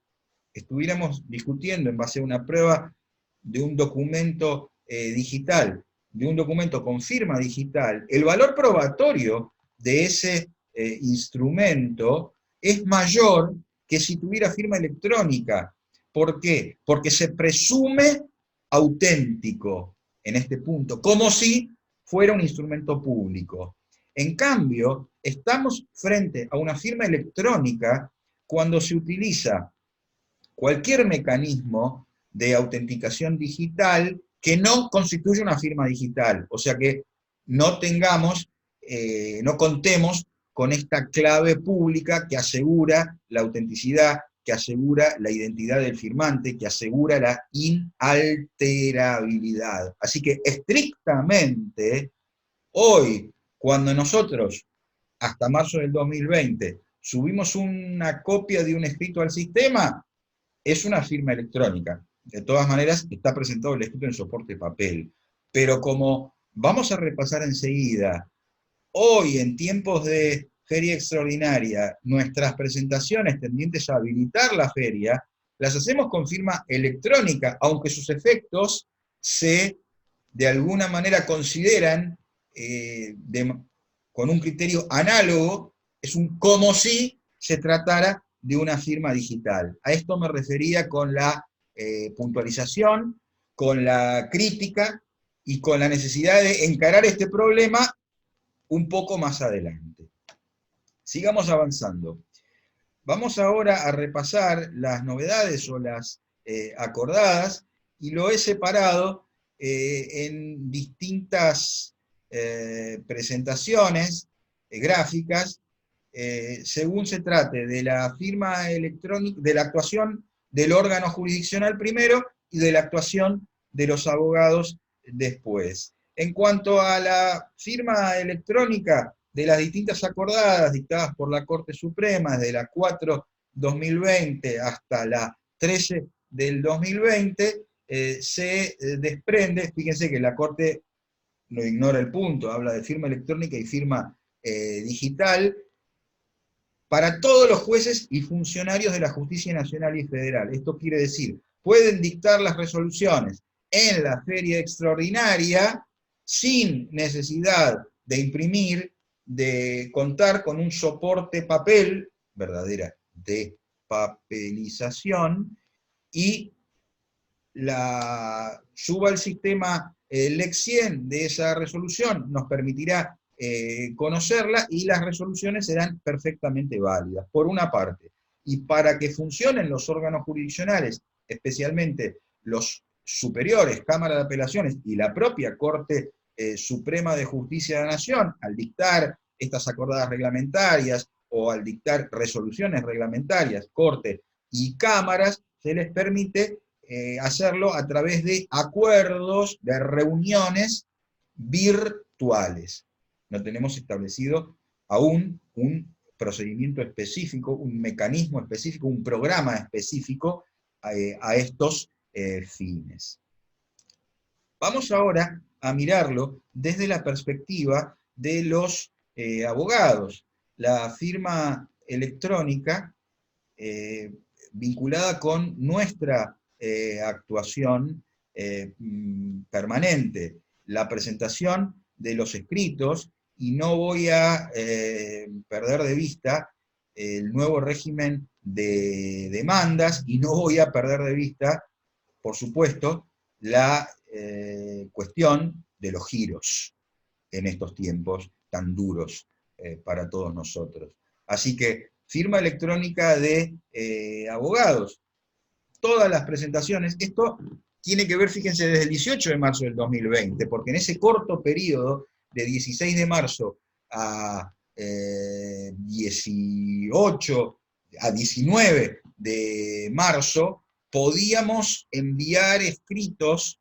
estuviéramos discutiendo en base a una prueba de un documento digital, de un documento con firma digital, el valor probatorio de ese instrumento es mayor que si tuviera firma electrónica. ¿Por qué? Porque se presume auténtico en este punto, como si fuera un instrumento público. En cambio, estamos frente a una firma electrónica cuando se utiliza cualquier mecanismo de autenticación digital que no constituya una firma digital, o sea que no tengamos, no contemos con esta clave pública que asegura la autenticidad, que asegura la identidad del firmante, que asegura la inalterabilidad. Así que estrictamente, hoy, cuando nosotros, hasta marzo del 2020, subimos una copia de un escrito al sistema, es una firma electrónica. De todas maneras, está presentado el escrito en soporte papel. Pero como vamos a repasar enseguida, hoy en tiempos de feria extraordinaria, nuestras presentaciones tendientes a habilitar la feria, las hacemos con firma electrónica, aunque sus efectos se, de alguna manera, consideran con un criterio análogo, es un como si se tratara de una firma digital. A esto me refería con la puntualización, con la crítica y con la necesidad de encarar este problema un poco más adelante. Sigamos avanzando. Vamos ahora a repasar las novedades o las acordadas, y lo he separado en distintas presentaciones gráficas, según se trate de la firma electrónica, de la actuación del órgano jurisdiccional primero y de la actuación de los abogados después. En cuanto a la firma electrónica de las distintas acordadas dictadas por la Corte Suprema, desde la 4/2020 hasta la 13 del 2020, se desprende, fíjense que la Corte no ignora el punto, habla de firma electrónica y firma digital, para todos los jueces y funcionarios de la justicia nacional y federal. Esto quiere decir, pueden dictar las resoluciones en la feria extraordinaria sin necesidad de imprimir, de contar con un soporte papel, verdadera despapelización, y la suba al sistema LEX 100 de esa resolución nos permitirá conocerla, y las resoluciones serán perfectamente válidas, por una parte. Y para que funcionen los órganos jurisdiccionales, especialmente los superiores, Cámara de Apelaciones y la propia Corte Suprema de Justicia de la Nación, al dictar estas acordadas reglamentarias o al dictar resoluciones reglamentarias, Corte y cámaras, se les permite hacerlo a través de acuerdos, de reuniones virtuales. No tenemos establecido aún un procedimiento específico, un mecanismo específico, un programa específico a estos fines. Vamos ahora a mirarlo desde la perspectiva de los abogados. La firma electrónica vinculada con nuestra actuación permanente, la presentación de los escritos, y no voy a perder de vista el nuevo régimen de demandas, y no voy a perder de vista, por supuesto, la cuestión de los giros en estos tiempos tan duros para todos nosotros. Así que, firma electrónica de abogados. Todas las presentaciones, esto tiene que ver, fíjense, desde el 18 de marzo del 2020, porque en ese corto periodo de 16 de marzo a 18, a 19 de marzo, podíamos enviar escritos,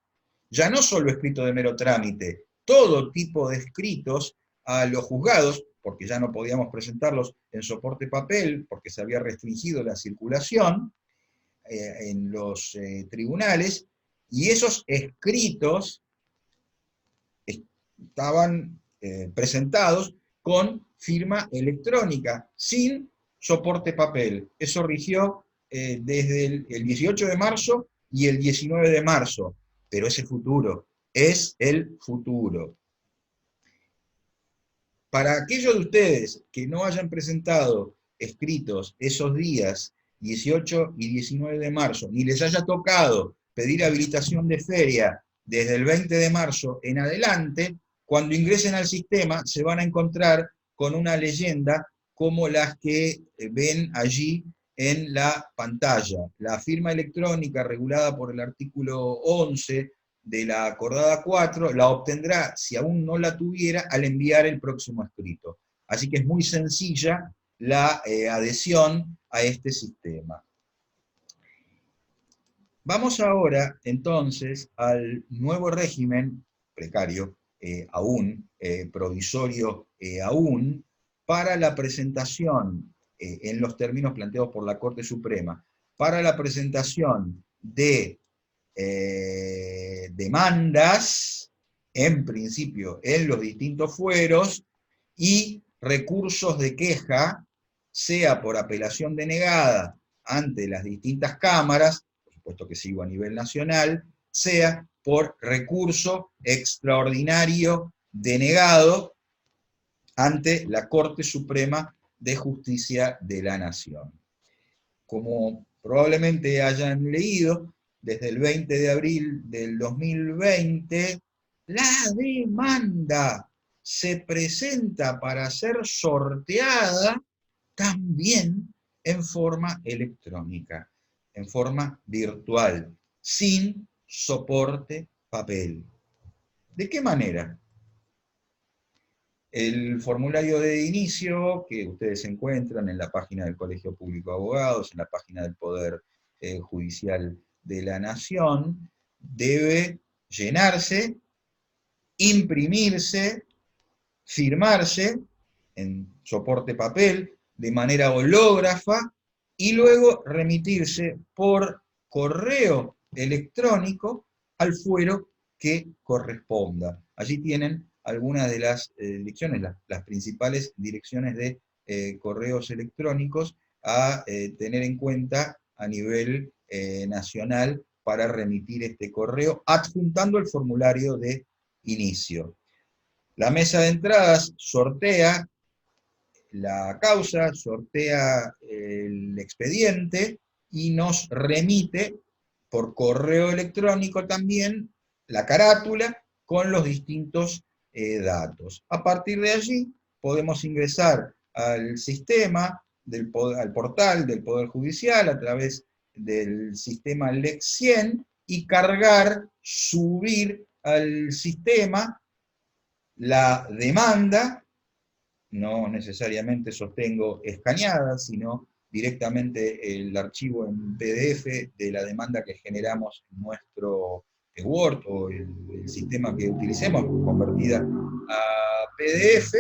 ya no solo escritos de mero trámite, todo tipo de escritos a los juzgados, porque ya no podíamos presentarlos en soporte papel, porque se había restringido la circulación en los tribunales, y esos escritos estaban presentados con firma electrónica, sin soporte papel. Eso rigió desde el 18 de marzo y el 19 de marzo, pero es el futuro, es el futuro. Para aquellos de ustedes que no hayan presentado escritos esos días 18 y 19 de marzo, ni les haya tocado pedir habilitación de feria desde el 20 de marzo en adelante, cuando ingresen al sistema se van a encontrar con una leyenda como las que ven allí en la pantalla. La firma electrónica regulada por el artículo 11 de la acordada 4, la obtendrá, si aún no la tuviera, al enviar el próximo escrito. Así que es muy sencilla la adhesión a este sistema. Vamos ahora, entonces, al nuevo régimen, precario aún, provisorio aún, para la presentación, en los términos planteados por la Corte Suprema, para la presentación de demandas, en principio, en los distintos fueros, y recursos de queja, sea por apelación denegada ante las distintas cámaras, por supuesto que sigo a nivel nacional, sea por recurso extraordinario denegado ante la Corte Suprema de Justicia de la Nación. Como probablemente hayan leído, desde el 20 de abril del 2020, la demanda se presenta para ser sorteada también en forma electrónica, en forma virtual, sin soporte papel. ¿De qué manera? El formulario de inicio que ustedes encuentran en la página del Colegio Público de Abogados, en la página del Poder Judicial de la Nación, debe llenarse, imprimirse, firmarse en soporte papel de manera hológrafa y luego remitirse por correo electrónico al fuero que corresponda. Allí tienen algunas de las direcciones, las principales direcciones de correos electrónicos a tener en cuenta a nivel nacional para remitir este correo, adjuntando el formulario de inicio. La mesa de entradas sortea la causa, sortea el expediente y nos remite por correo electrónico también la carátula con los distintos datos. A partir de allí podemos ingresar al sistema, al portal del Poder Judicial a través del sistema LEX 100 y cargar, subir al sistema la demanda, no necesariamente sostengo escaneada, sino directamente el archivo en PDF de la demanda que generamos en nuestro Word o el sistema que utilicemos, convertida a PDF,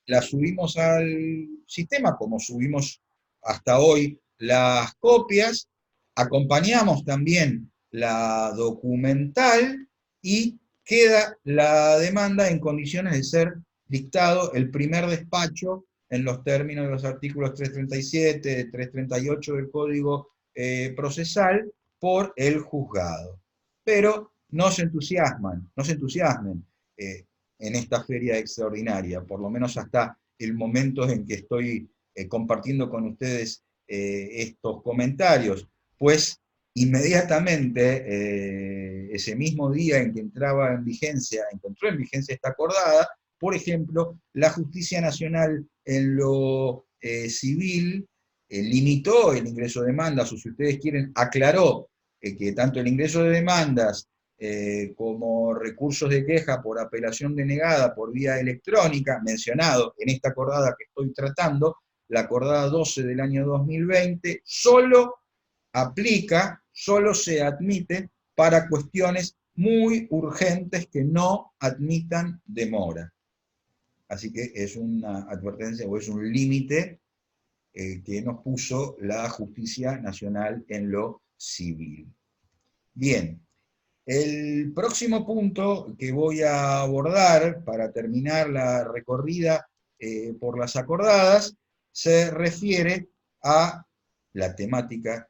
la subimos al sistema, como subimos hasta hoy las copias, acompañamos también la documental y queda la demanda en condiciones de ser dictado el primer despacho en los términos de los artículos 337, 338 del Código Procesal por el juzgado. Pero no se entusiasman, no se entusiasmen en esta feria extraordinaria, por lo menos hasta el momento en que estoy compartiendo con ustedes estos comentarios, pues inmediatamente, ese mismo día en que entró en vigencia esta acordada, por ejemplo, la Justicia Nacional en lo civil limitó el ingreso de demandas, o si ustedes quieren, aclaró que tanto el ingreso de demandas como recursos de queja por apelación denegada por vía electrónica, mencionado en esta acordada que estoy tratando, la acordada 12 del año 2020, solo aplica, solo se admite para cuestiones muy urgentes que no admitan demora. Así que es una advertencia o es un límite que nos puso la Justicia Nacional en lo civil. Bien, el próximo punto que voy a abordar para terminar la recorrida por las acordadas se refiere a la temática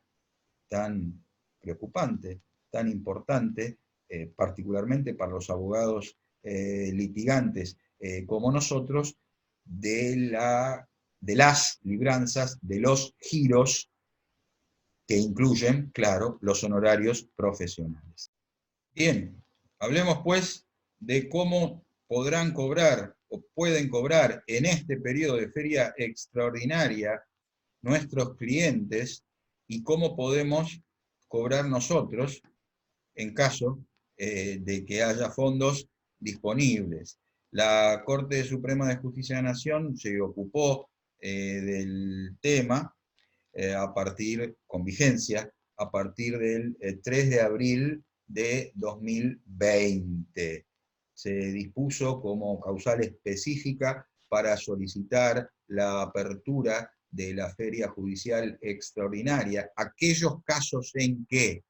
tan preocupante, tan importante, particularmente para los abogados litigantes como nosotros, de las libranzas, de los giros que incluyen, claro, los honorarios profesionales. Bien, hablemos pues de cómo podrán cobrar o pueden cobrar en este periodo de feria extraordinaria nuestros clientes y cómo podemos cobrar nosotros en caso de que haya fondos disponibles. La Corte Suprema de Justicia de la Nación se ocupó del tema con vigencia, a partir del 3 de abril de 2020. Se dispuso como causal específica para solicitar la apertura de la feria judicial extraordinaria, aquellos casos en que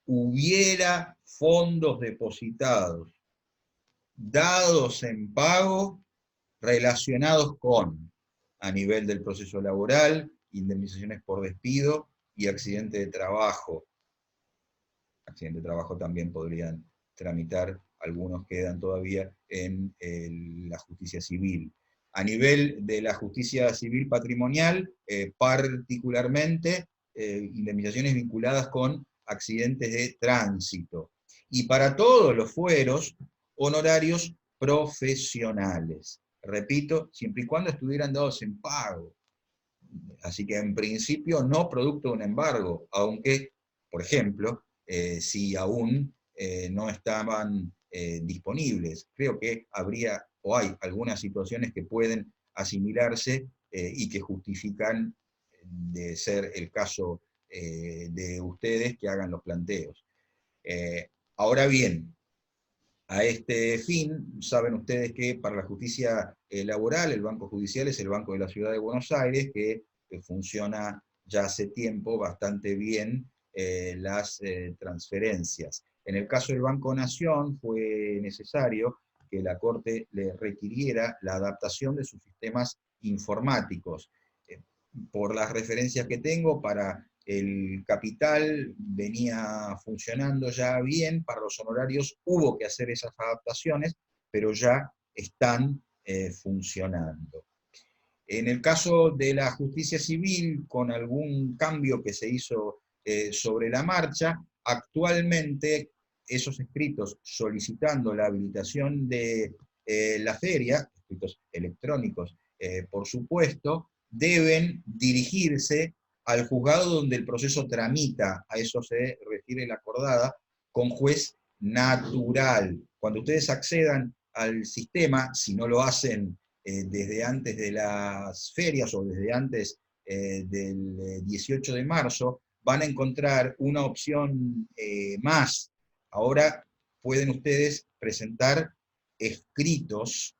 hubiera fondos depositados, dados en pago, relacionados con, a nivel del proceso laboral, indemnizaciones por despido y accidente de trabajo. Accidente de trabajo también podrían tramitar, algunos quedan todavía en la justicia civil. A nivel de la justicia civil patrimonial, particularmente indemnizaciones vinculadas con accidentes de tránsito. Y para todos los fueros, honorarios profesionales. Repito, siempre y cuando estuvieran dados en pago. Así que en principio no producto de un embargo, aunque, por ejemplo, si aún no estaban disponibles. Creo que habría o hay algunas situaciones que pueden asimilarse y que justifican de ser el caso de ustedes que hagan los planteos. Ahora bien, a este fin, saben ustedes que para la justicia laboral, el Banco Judicial es el Banco de la Ciudad de Buenos Aires, que funciona ya hace tiempo bastante bien las transferencias. En el caso del Banco Nación fue necesario que la Corte le requiriera la adaptación de sus sistemas informáticos. Por las referencias que tengo, para el capital venía funcionando ya bien, para los honorarios hubo que hacer esas adaptaciones, pero ya están funcionando. En el caso de la justicia civil, con algún cambio que se hizo sobre la marcha, actualmente esos escritos solicitando la habilitación de la feria, escritos electrónicos por supuesto, deben dirigirse al juzgado donde el proceso tramita, a eso se refiere la acordada, con juez natural. Cuando ustedes accedan al sistema, si no lo hacen desde antes de las ferias o desde antes del 18 de marzo, van a encontrar una opción más. Ahora pueden ustedes presentar escritos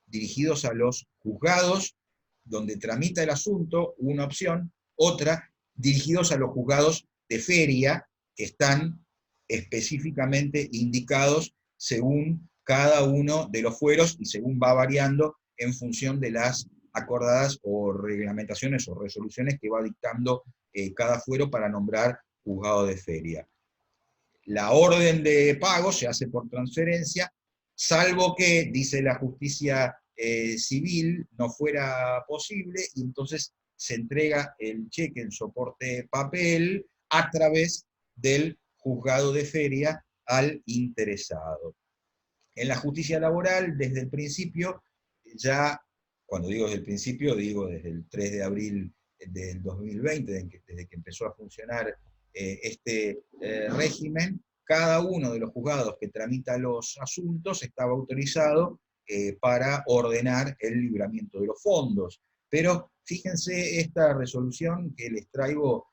dirigidos a los juzgados donde tramita el asunto, una opción; otra, dirigidos a los juzgados de feria, que están específicamente indicados según cada uno de los fueros y según va variando en función de las acordadas o reglamentaciones o resoluciones que va dictando cada fuero para nombrar juzgado de feria. La orden de pago se hace por transferencia, salvo que, dice la justicia civil, no fuera posible, y entonces se entrega el cheque en soporte papel a través del juzgado de feria al interesado. En la justicia laboral, desde el principio, ya, cuando digo desde el principio, digo desde el 3 de abril del 2020, desde que empezó a funcionar este régimen, cada uno de los juzgados que tramita los asuntos estaba autorizado para ordenar el libramiento de los fondos. Pero fíjense esta resolución que les traigo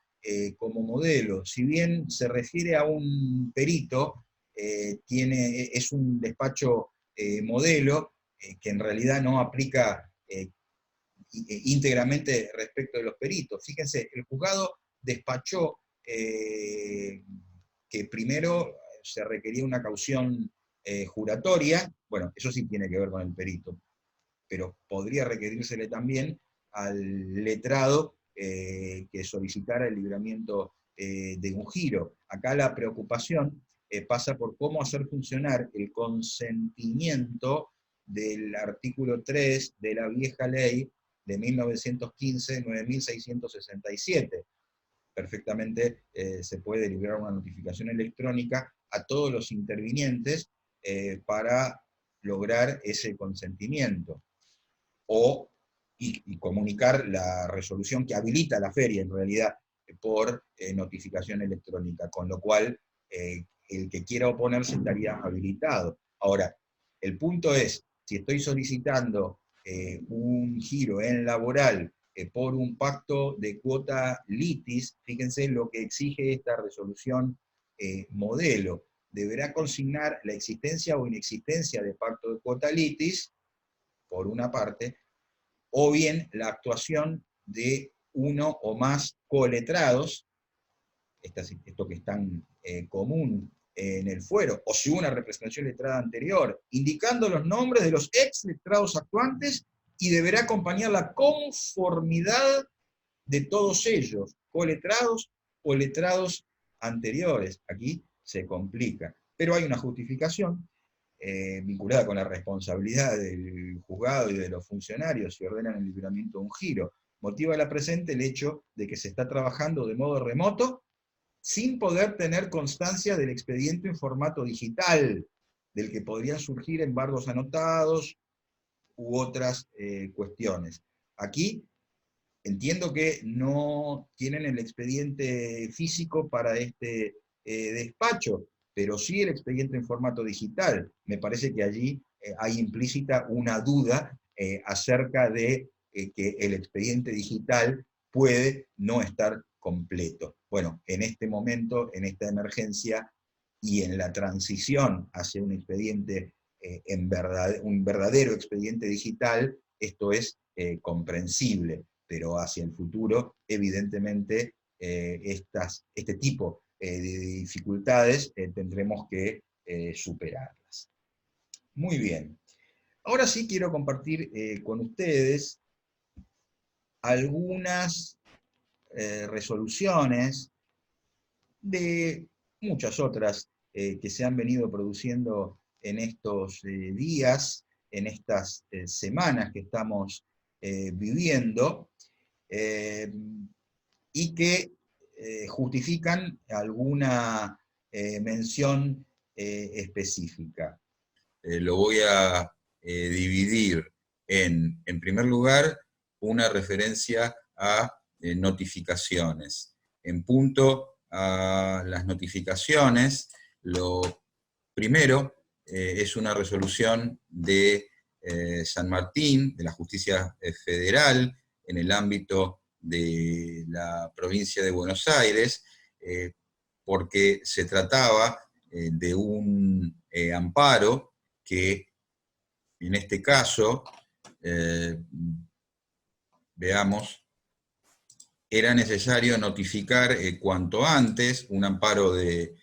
como modelo. Si bien se refiere a un perito, es un despacho modelo que en realidad no aplica íntegramente respecto de los peritos. Fíjense, el juzgado despachó que primero se requería una caución juratoria. Bueno, eso sí tiene que ver con el perito, pero podría requerírsele también al letrado que solicitara el libramiento de un giro. Acá la preocupación pasa por cómo hacer funcionar el consentimiento del artículo 3 de la vieja ley de 1915, 9667. Perfectamente se puede liberar una notificación electrónica a todos los intervinientes para lograr ese consentimiento, y comunicar la resolución que habilita la feria, en realidad, por notificación electrónica, con lo cual el que quiera oponerse estaría habilitado. Ahora, el punto es, si estoy solicitando un giro en laboral por un pacto de cuota litis, fíjense lo que exige esta resolución modelo. Deberá consignar la existencia o inexistencia de pacto de cuota litis, por una parte, o bien la actuación de uno o más coletrados, esto que es tan común en el fuero, o si una representación letrada anterior, indicando los nombres de los ex letrados actuantes, y deberá acompañar la conformidad de todos ellos, coletrados o letrados anteriores. Aquí se complica, pero hay una justificación vinculada con la responsabilidad del juzgado y de los funcionarios si ordenan el libramiento de un giro. Motiva la presente el hecho de que se está trabajando de modo remoto sin poder tener constancia del expediente en formato digital, del que podrían surgir embargos anotados u otras cuestiones. Aquí entiendo que no tienen el expediente físico para este despacho, pero sí el expediente en formato digital. Me parece que allí hay implícita una duda acerca de que el expediente digital puede no estar completo. Bueno, en este momento, en esta emergencia y en la transición hacia un expediente, un verdadero expediente digital, esto es comprensible, pero hacia el futuro, evidentemente, este tipo de dificultades tendremos que superarlas. Muy bien. Ahora sí quiero compartir con ustedes algunas resoluciones de muchas otras que se han venido produciendo en estos días, en estas semanas que estamos viviendo, y que justifican alguna mención específica. Lo voy a dividir en primer lugar, una referencia a notificaciones. En punto a las notificaciones, lo primero es una resolución de San Martín, de la Justicia Federal, en el ámbito de la provincia de Buenos Aires, porque se trataba de un amparo que, en este caso, veamos, era necesario notificar cuanto antes un amparo de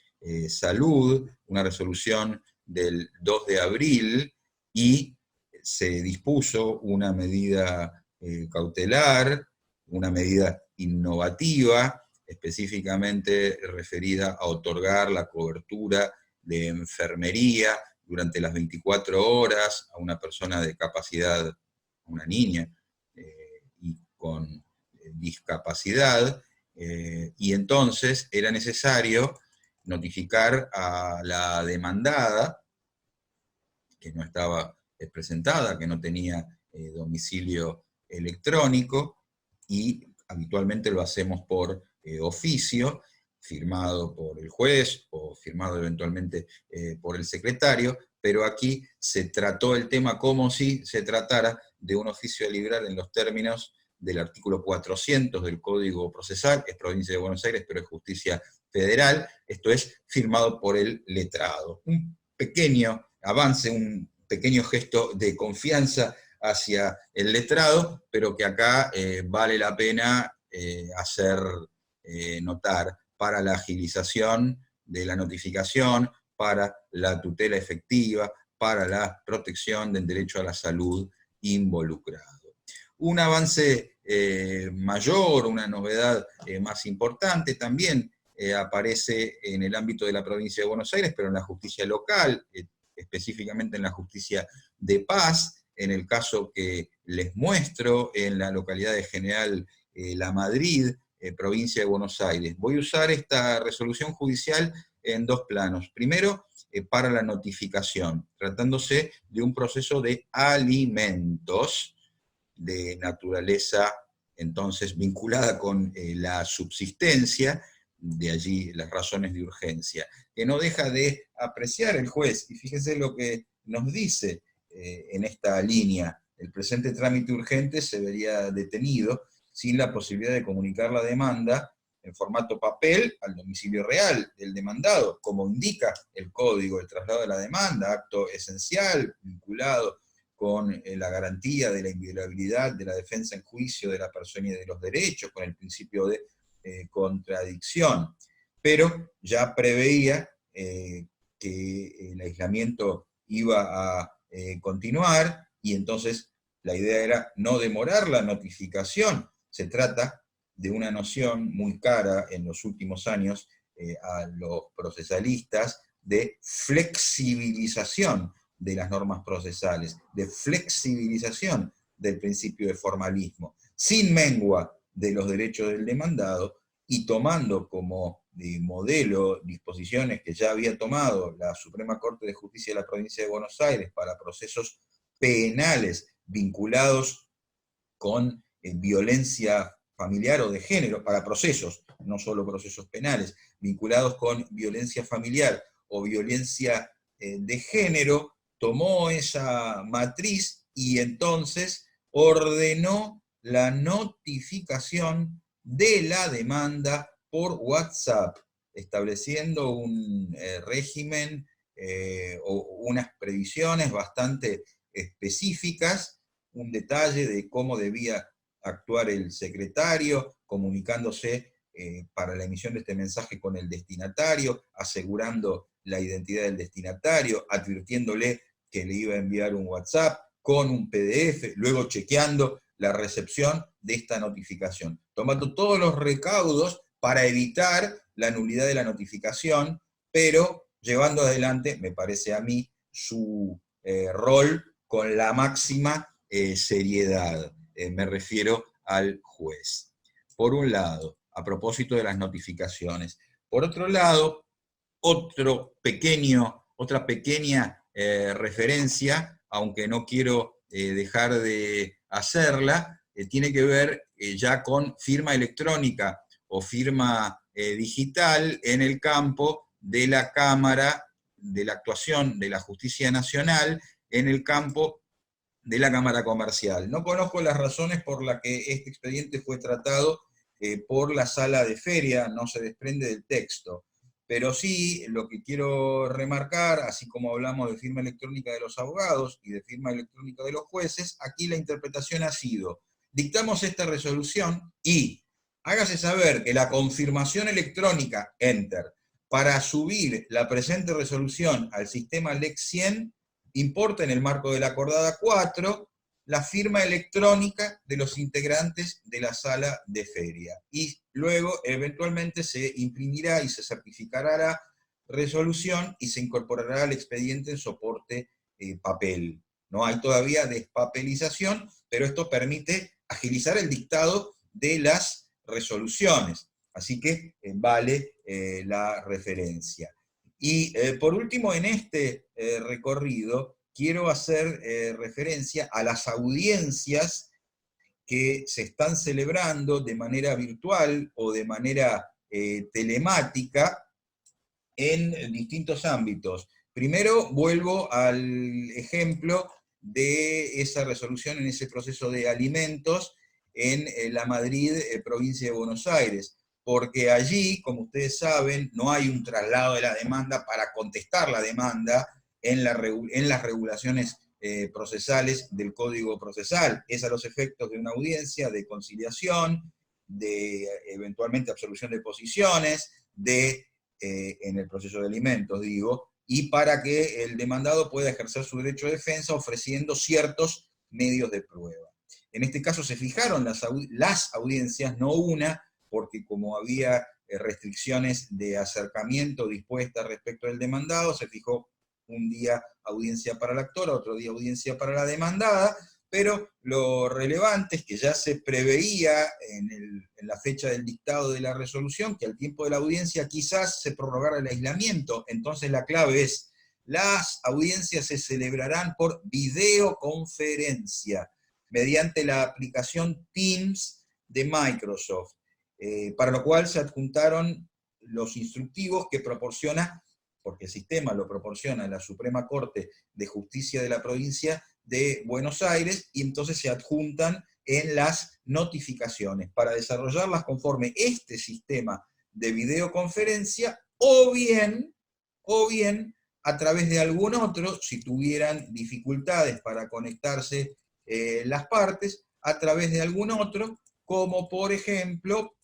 salud, una resolución del 2 de abril, y se dispuso una medida cautelar, una medida innovativa, específicamente referida a otorgar la cobertura de enfermería durante las 24 horas a una persona de capacidad, una niña, y con discapacidad, y entonces era necesario notificar a la demandada, que no estaba presentada, que no tenía domicilio electrónico, y habitualmente lo hacemos por oficio, firmado por el juez o firmado eventualmente por el secretario, pero aquí se trató el tema como si se tratara de un oficio liberal en los términos del artículo 400 del Código Procesal, es provincia de Buenos Aires, pero es justicia federal, esto es, firmado por el letrado. Un pequeño avance, un pequeño gesto de confianza hacia el letrado, pero que acá vale la pena hacer notar para la agilización de la notificación, para la tutela efectiva, para la protección del derecho a la salud involucrado. Un avance mayor, una novedad más importante también aparece en el ámbito de la provincia de Buenos Aires, pero en la justicia local, específicamente en la justicia de paz, en el caso que les muestro, en la localidad de General La Madrid, provincia de Buenos Aires. Voy a usar esta resolución judicial en dos planos. Primero, para la notificación, tratándose de un proceso de alimentos de naturaleza, entonces, vinculada con la subsistencia, de allí las razones de urgencia, que no deja de apreciar el juez, y fíjese lo que nos dice en esta línea: el presente trámite urgente se vería detenido sin la posibilidad de comunicar la demanda en formato papel al domicilio real del demandado, como indica el código del traslado de la demanda, acto esencial vinculado con la garantía de la inviolabilidad de la defensa en juicio de la persona y de los derechos, con el principio de contradicción. Pero ya preveía que el aislamiento iba a continuar, y entonces la idea era no demorar la notificación. Se trata de una noción muy cara en los últimos años a los procesalistas de flexibilización de las normas procesales, de flexibilización del principio de formalismo, sin mengua de los derechos del demandado, y tomando como modelo disposiciones que ya había tomado la Suprema Corte de Justicia de la Provincia de Buenos Aires para procesos penales vinculados con violencia familiar o de género, para procesos, no solo procesos penales, vinculados con violencia familiar o violencia de género, tomó esa matriz y entonces ordenó la notificación de la demanda por WhatsApp, estableciendo un régimen o unas previsiones bastante específicas, un detalle de cómo debía actuar el secretario, comunicándose para la emisión de este mensaje con el destinatario, asegurando la identidad del destinatario, advirtiéndole que le iba a enviar un WhatsApp con un PDF, luego chequeando la recepción de esta notificación, tomando todos los recaudos para evitar la nulidad de la notificación, pero llevando adelante, me parece a mí, su rol con la máxima seriedad. Me refiero al juez. Por un lado, a propósito de las notificaciones. Por otro lado, otra pequeña referencia, aunque no quiero dejar de hacerla, tiene que ver ya con firma electrónica o firma digital en el campo de la Cámara, de la actuación de la Justicia Nacional, en el campo de la Cámara Comercial. No conozco las razones por las que este expediente fue tratado por la sala de feria, no se desprende del texto, pero sí lo que quiero remarcar, así como hablamos de firma electrónica de los abogados y de firma electrónica de los jueces, aquí la interpretación ha sido, dictamos esta resolución y hágase saber que la confirmación electrónica, enter, para subir la presente resolución al sistema LEX 100, importa en el marco de la acordada 4, la firma electrónica de los integrantes de la sala de feria. Y luego, eventualmente, se imprimirá y se certificará la resolución y se incorporará al expediente en soporte papel. No hay todavía despapelización, pero esto permite agilizar el dictado de las resoluciones. Así que vale la referencia. Y por último, en este recorrido, quiero hacer referencia a las audiencias que se están celebrando de manera virtual o de manera telemática en distintos ámbitos. Primero vuelvo al ejemplo de esa resolución en ese proceso de alimentos en la Madrid, provincia de Buenos Aires, porque allí, como ustedes saben, no hay un traslado de la demanda para contestar la demanda en las regulaciones procesales del Código Procesal. Es a los efectos de una audiencia de conciliación, de eventualmente absolución de posiciones, en el proceso de alimentos, digo, y para que el demandado pueda ejercer su derecho de defensa ofreciendo ciertos medios de prueba. En este caso se fijaron las audiencias, no una, porque como había restricciones de acercamiento dispuestas respecto del demandado, se fijó un día audiencia para la actora, otro día audiencia para la demandada, pero lo relevante es que ya se preveía en la fecha del dictado de la resolución que al tiempo de la audiencia quizás se prorrogara el aislamiento. Entonces la clave es, las audiencias se celebrarán por videoconferencia, mediante la aplicación Teams de Microsoft, para lo cual se adjuntaron los instructivos que proporciona, porque el sistema lo proporciona la Suprema Corte de Justicia de la provincia de Buenos Aires, y entonces se adjuntan en las notificaciones para desarrollarlas conforme este sistema de videoconferencia, o bien a través de algún otro, si tuvieran dificultades para conectarse las partes, a través de algún otro, como por ejemplo,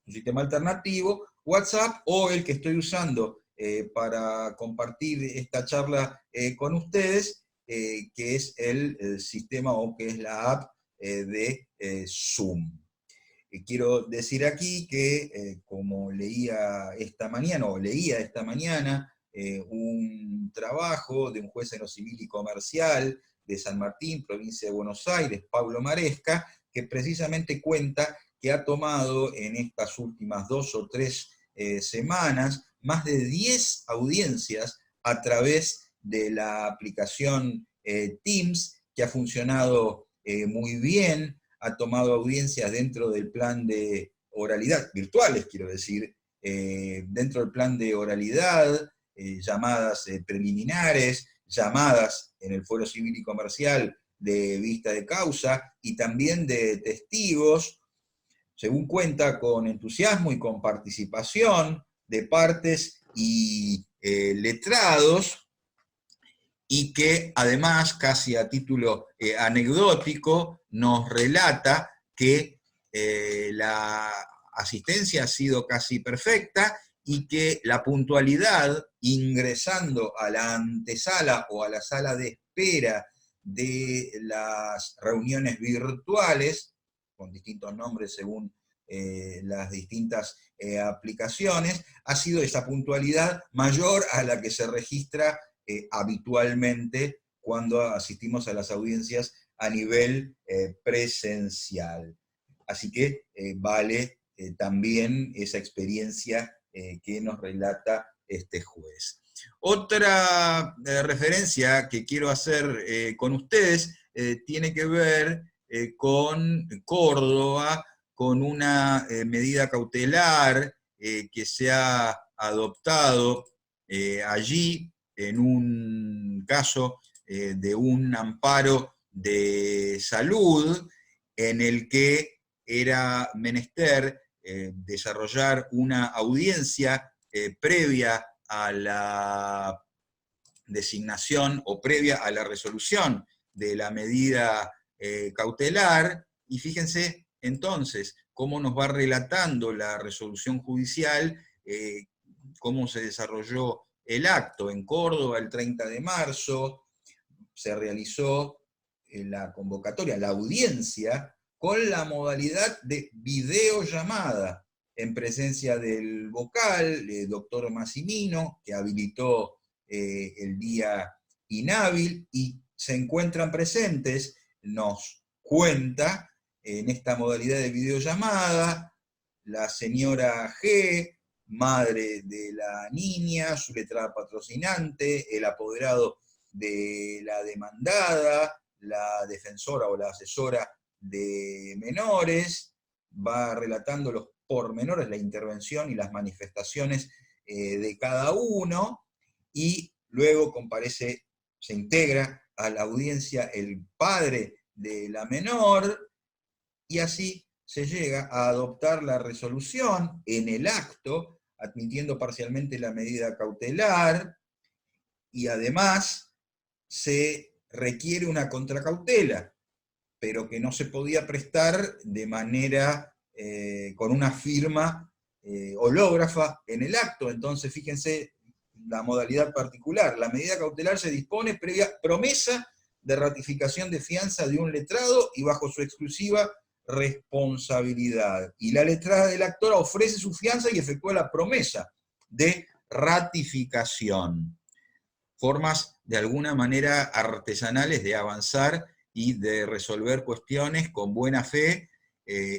un sistema alternativo, WhatsApp, o el que estoy usando para compartir esta charla con ustedes, que es el sistema o que es la app de Zoom. Quiero decir aquí que, como leía esta mañana, un trabajo de un juez en lo civil y comercial de San Martín, provincia de Buenos Aires, Pablo Maresca, que precisamente cuenta que ha tomado en estas últimas 2 o 3 semanas más de 10 audiencias a través de la aplicación Teams, que ha funcionado muy bien, ha tomado audiencias dentro del plan de oralidad, virtuales quiero decir, dentro del plan de oralidad, llamadas preliminares, llamadas en el fuero civil y comercial de vista de causa, y también de testigos, según cuenta, con entusiasmo y con participación de partes y letrados, y que además, casi a título anecdótico, nos relata que la asistencia ha sido casi perfecta y que la puntualidad ingresando a la antesala o a la sala de espera de las reuniones virtuales, con distintos nombres según las distintas aplicaciones, ha sido esa puntualidad mayor a la que se registra habitualmente cuando asistimos a las audiencias a nivel presencial. Así que vale también esa experiencia que nos relata este juez. Otra referencia que quiero hacer con ustedes tiene que ver con Córdoba, con una medida cautelar que se ha adoptado allí en un caso de un amparo de salud en el que era menester desarrollar una audiencia previa a la designación o previa a la resolución de la medida cautelar, y fíjense entonces cómo nos va relatando la resolución judicial, cómo se desarrolló el acto. En Córdoba, el 30 de marzo, se realizó la convocatoria, la audiencia, con la modalidad de videollamada, en presencia del vocal, doctor Massimino, que habilitó el día inhábil, y se encuentran presentes, nos cuenta, en esta modalidad de videollamada, la señora G, madre de la niña, su letrada patrocinante, el apoderado de la demandada, la defensora o la asesora de menores, va relatando los pormenores, la intervención y las manifestaciones de cada uno, y luego comparece, se integra a la audiencia el padre de la menor, y así se llega a adoptar la resolución en el acto, admitiendo parcialmente la medida cautelar, y además se requiere una contracautela, pero que no se podía prestar de manera con una firma hológrafa en el acto. Entonces, fíjense la modalidad particular. La medida cautelar se dispone previa promesa de ratificación de fianza de un letrado y bajo su exclusiva responsabilidad. Y la letrada del actor ofrece su fianza y efectúa la promesa de ratificación. Formas de alguna manera artesanales de avanzar y de resolver cuestiones con buena fe,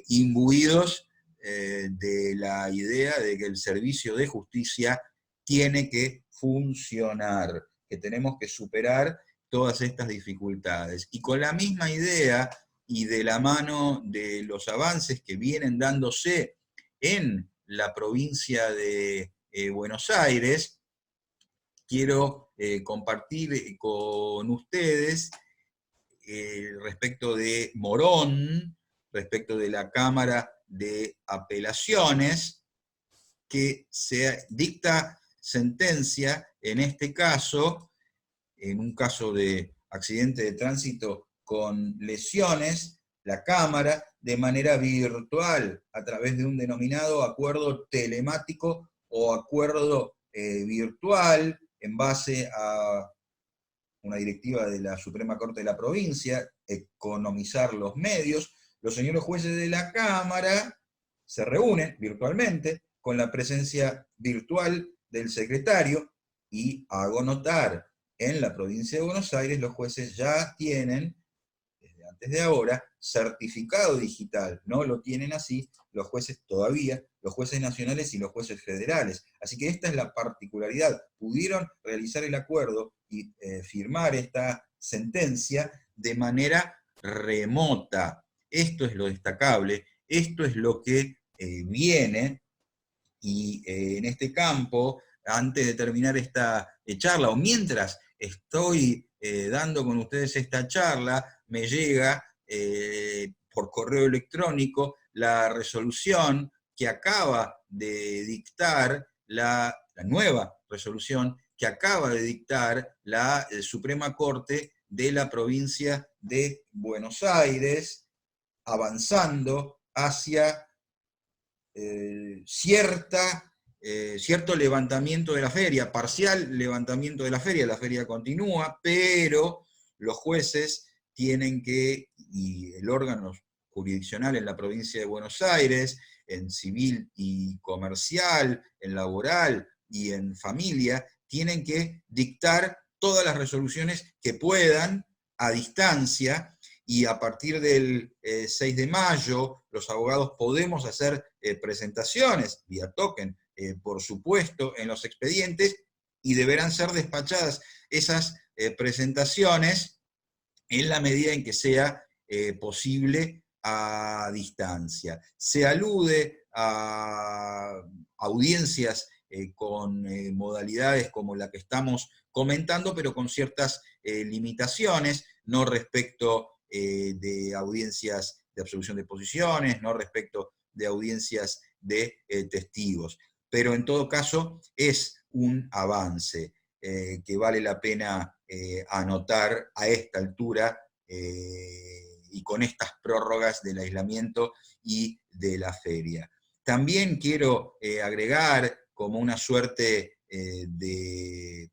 imbuidos de la idea de que el servicio de justicia tiene que funcionar, que tenemos que superar todas estas dificultades. Y con la misma idea y de la mano de los avances que vienen dándose en la provincia de Buenos Aires, quiero compartir con ustedes respecto de Morón, respecto de la Cámara de Apelaciones, que se dicta sentencia, en este caso, en un caso de accidente de tránsito con lesiones, la Cámara, de manera virtual, a través de un denominado acuerdo telemático o acuerdo virtual, en base a una directiva de la Suprema Corte de la provincia, economizar los medios. Los señores jueces de la Cámara se reúnen virtualmente con la presencia virtual del secretario, y hago notar, en la provincia de Buenos Aires los jueces ya tienen, desde antes de ahora, certificado digital. No lo tienen así los jueces todavía, los jueces nacionales y los jueces federales. Así que esta es la particularidad. Pudieron realizar el acuerdo y firmar esta sentencia de manera remota. Esto es lo destacable, esto es lo que viene, y en este campo, antes de terminar esta charla, o mientras estoy dando con ustedes esta charla, me llega por correo electrónico la resolución que acaba de dictar, la nueva resolución que acaba de dictar la Suprema Corte de la provincia de Buenos Aires, avanzando hacia cierto levantamiento de la feria, parcial levantamiento de la feria continúa, pero los jueces tienen que, y el órgano jurisdiccional en la provincia de Buenos Aires, en civil y comercial, en laboral y en familia, tienen que dictar todas las resoluciones que puedan a distancia, y a partir del 6 de mayo los abogados podemos hacer presentaciones vía token, por supuesto, en los expedientes, y deberán ser despachadas esas presentaciones en la medida en que sea posible a distancia. Se alude a audiencias con modalidades como la que estamos comentando, pero con ciertas limitaciones, no respecto de audiencias de absolución de posiciones, no respecto de audiencias de testigos. pero en todo caso es un avance que vale la pena anotar a esta altura y con estas prórrogas del aislamiento y de la feria. También quiero agregar como una suerte de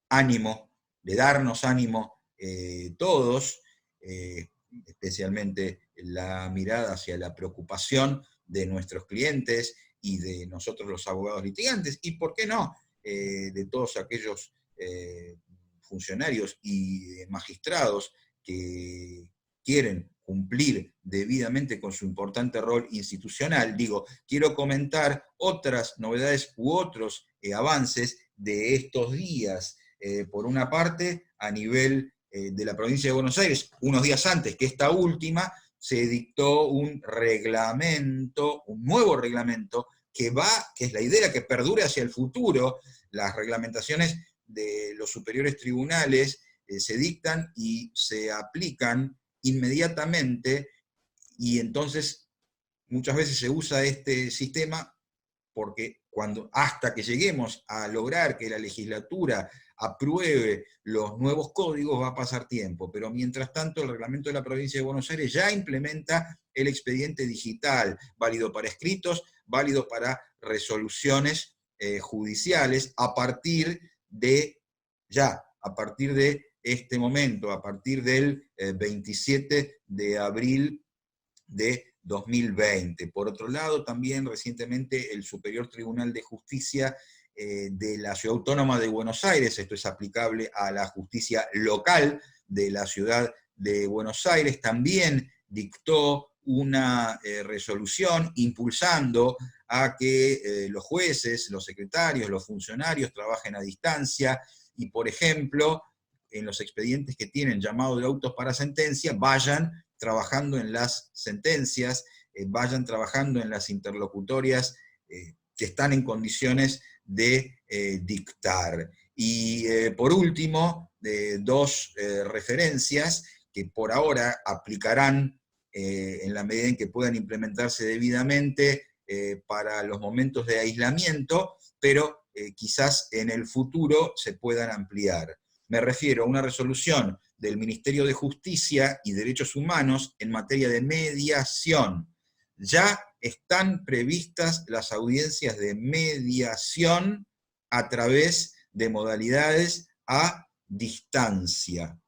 ánimo, de darnos ánimo todos, especialmente la mirada hacia la preocupación de nuestros clientes y de nosotros los abogados litigantes, y por qué no, de todos aquellos funcionarios y magistrados que quieren cumplir debidamente con su importante rol institucional. Digo, quiero comentar otras novedades u otros avances de estos días. Por una parte, a nivel de la provincia de Buenos Aires, unos días antes que esta última, se dictó un reglamento, un nuevo reglamento, que es la idea que perdure hacia el futuro. Las reglamentaciones de los superiores tribunales se dictan y se aplican inmediatamente, y entonces muchas veces se usa este sistema porque hasta que lleguemos a lograr que la legislatura apruebe los nuevos códigos va a pasar tiempo, pero mientras tanto el reglamento de la provincia de Buenos Aires ya implementa el expediente digital, válido para escritos, válido para resoluciones judiciales, a partir de este momento, a partir del 27 de abril de 2020. Por otro lado, también recientemente el Superior Tribunal de Justicia de la Ciudad Autónoma de Buenos Aires, esto es aplicable a la justicia local de la Ciudad de Buenos Aires, también dictó una resolución impulsando a que los jueces, los secretarios, los funcionarios trabajen a distancia y, por ejemplo, en los expedientes que tienen llamado de autos para sentencia, vayan trabajando en las sentencias, vayan trabajando en las interlocutorias que están en condiciones de dictar. Y por último, dos referencias que por ahora aplicarán en la medida en que puedan implementarse debidamente para los momentos de aislamiento, pero quizás en el futuro se puedan ampliar. Me refiero a una resolución del Ministerio de Justicia y Derechos Humanos en materia de mediación. Ya están previstas las audiencias de mediación a través de modalidades a distancia.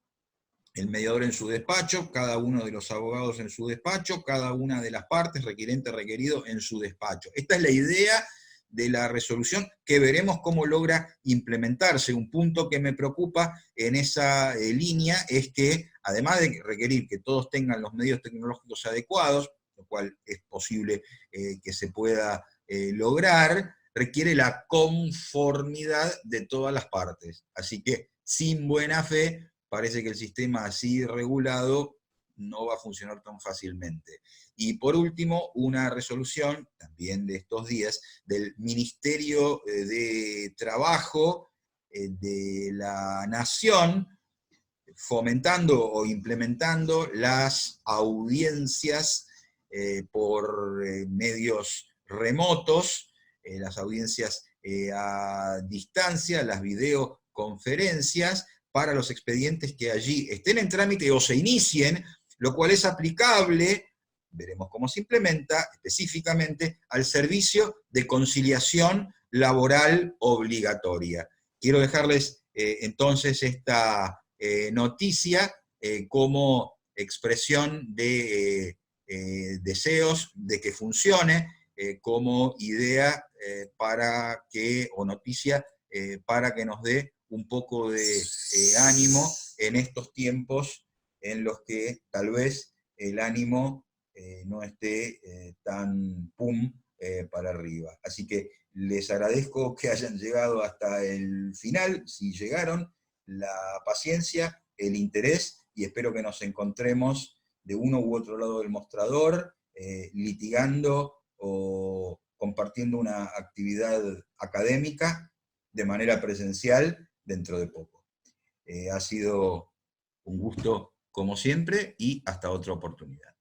El mediador en su despacho, cada uno de los abogados en su despacho, cada una de las partes, requirente, requerido, en su despacho. Esta es la idea de la resolución, que veremos cómo logra implementarse. Un punto que me preocupa en esa línea es que, además de requerir que todos tengan los medios tecnológicos adecuados, lo cual es posible que se pueda lograr, requiere la conformidad de todas las partes. Así que, sin buena fe, parece que el sistema así regulado no va a funcionar tan fácilmente. Y por último, una resolución, también de estos días, del Ministerio de Trabajo de la Nación, fomentando o implementando las audiencias por medios remotos, las audiencias a distancia, las videoconferencias, para los expedientes que allí estén en trámite o se inicien, lo cual es aplicable, veremos cómo se implementa específicamente, al servicio de conciliación laboral obligatoria. Quiero dejarles entonces esta noticia como expresión de deseos de que funcione, como idea para que, o noticia para que nos dé un poco de ánimo en estos tiempos en los que tal vez el ánimo no esté tan pum para arriba. Así que les agradezco que hayan llegado hasta el final, si llegaron, la paciencia, el interés, y espero que nos encontremos de uno u otro lado del mostrador, litigando o compartiendo una actividad académica de manera presencial dentro de poco. Ha sido un gusto como siempre y hasta otra oportunidad.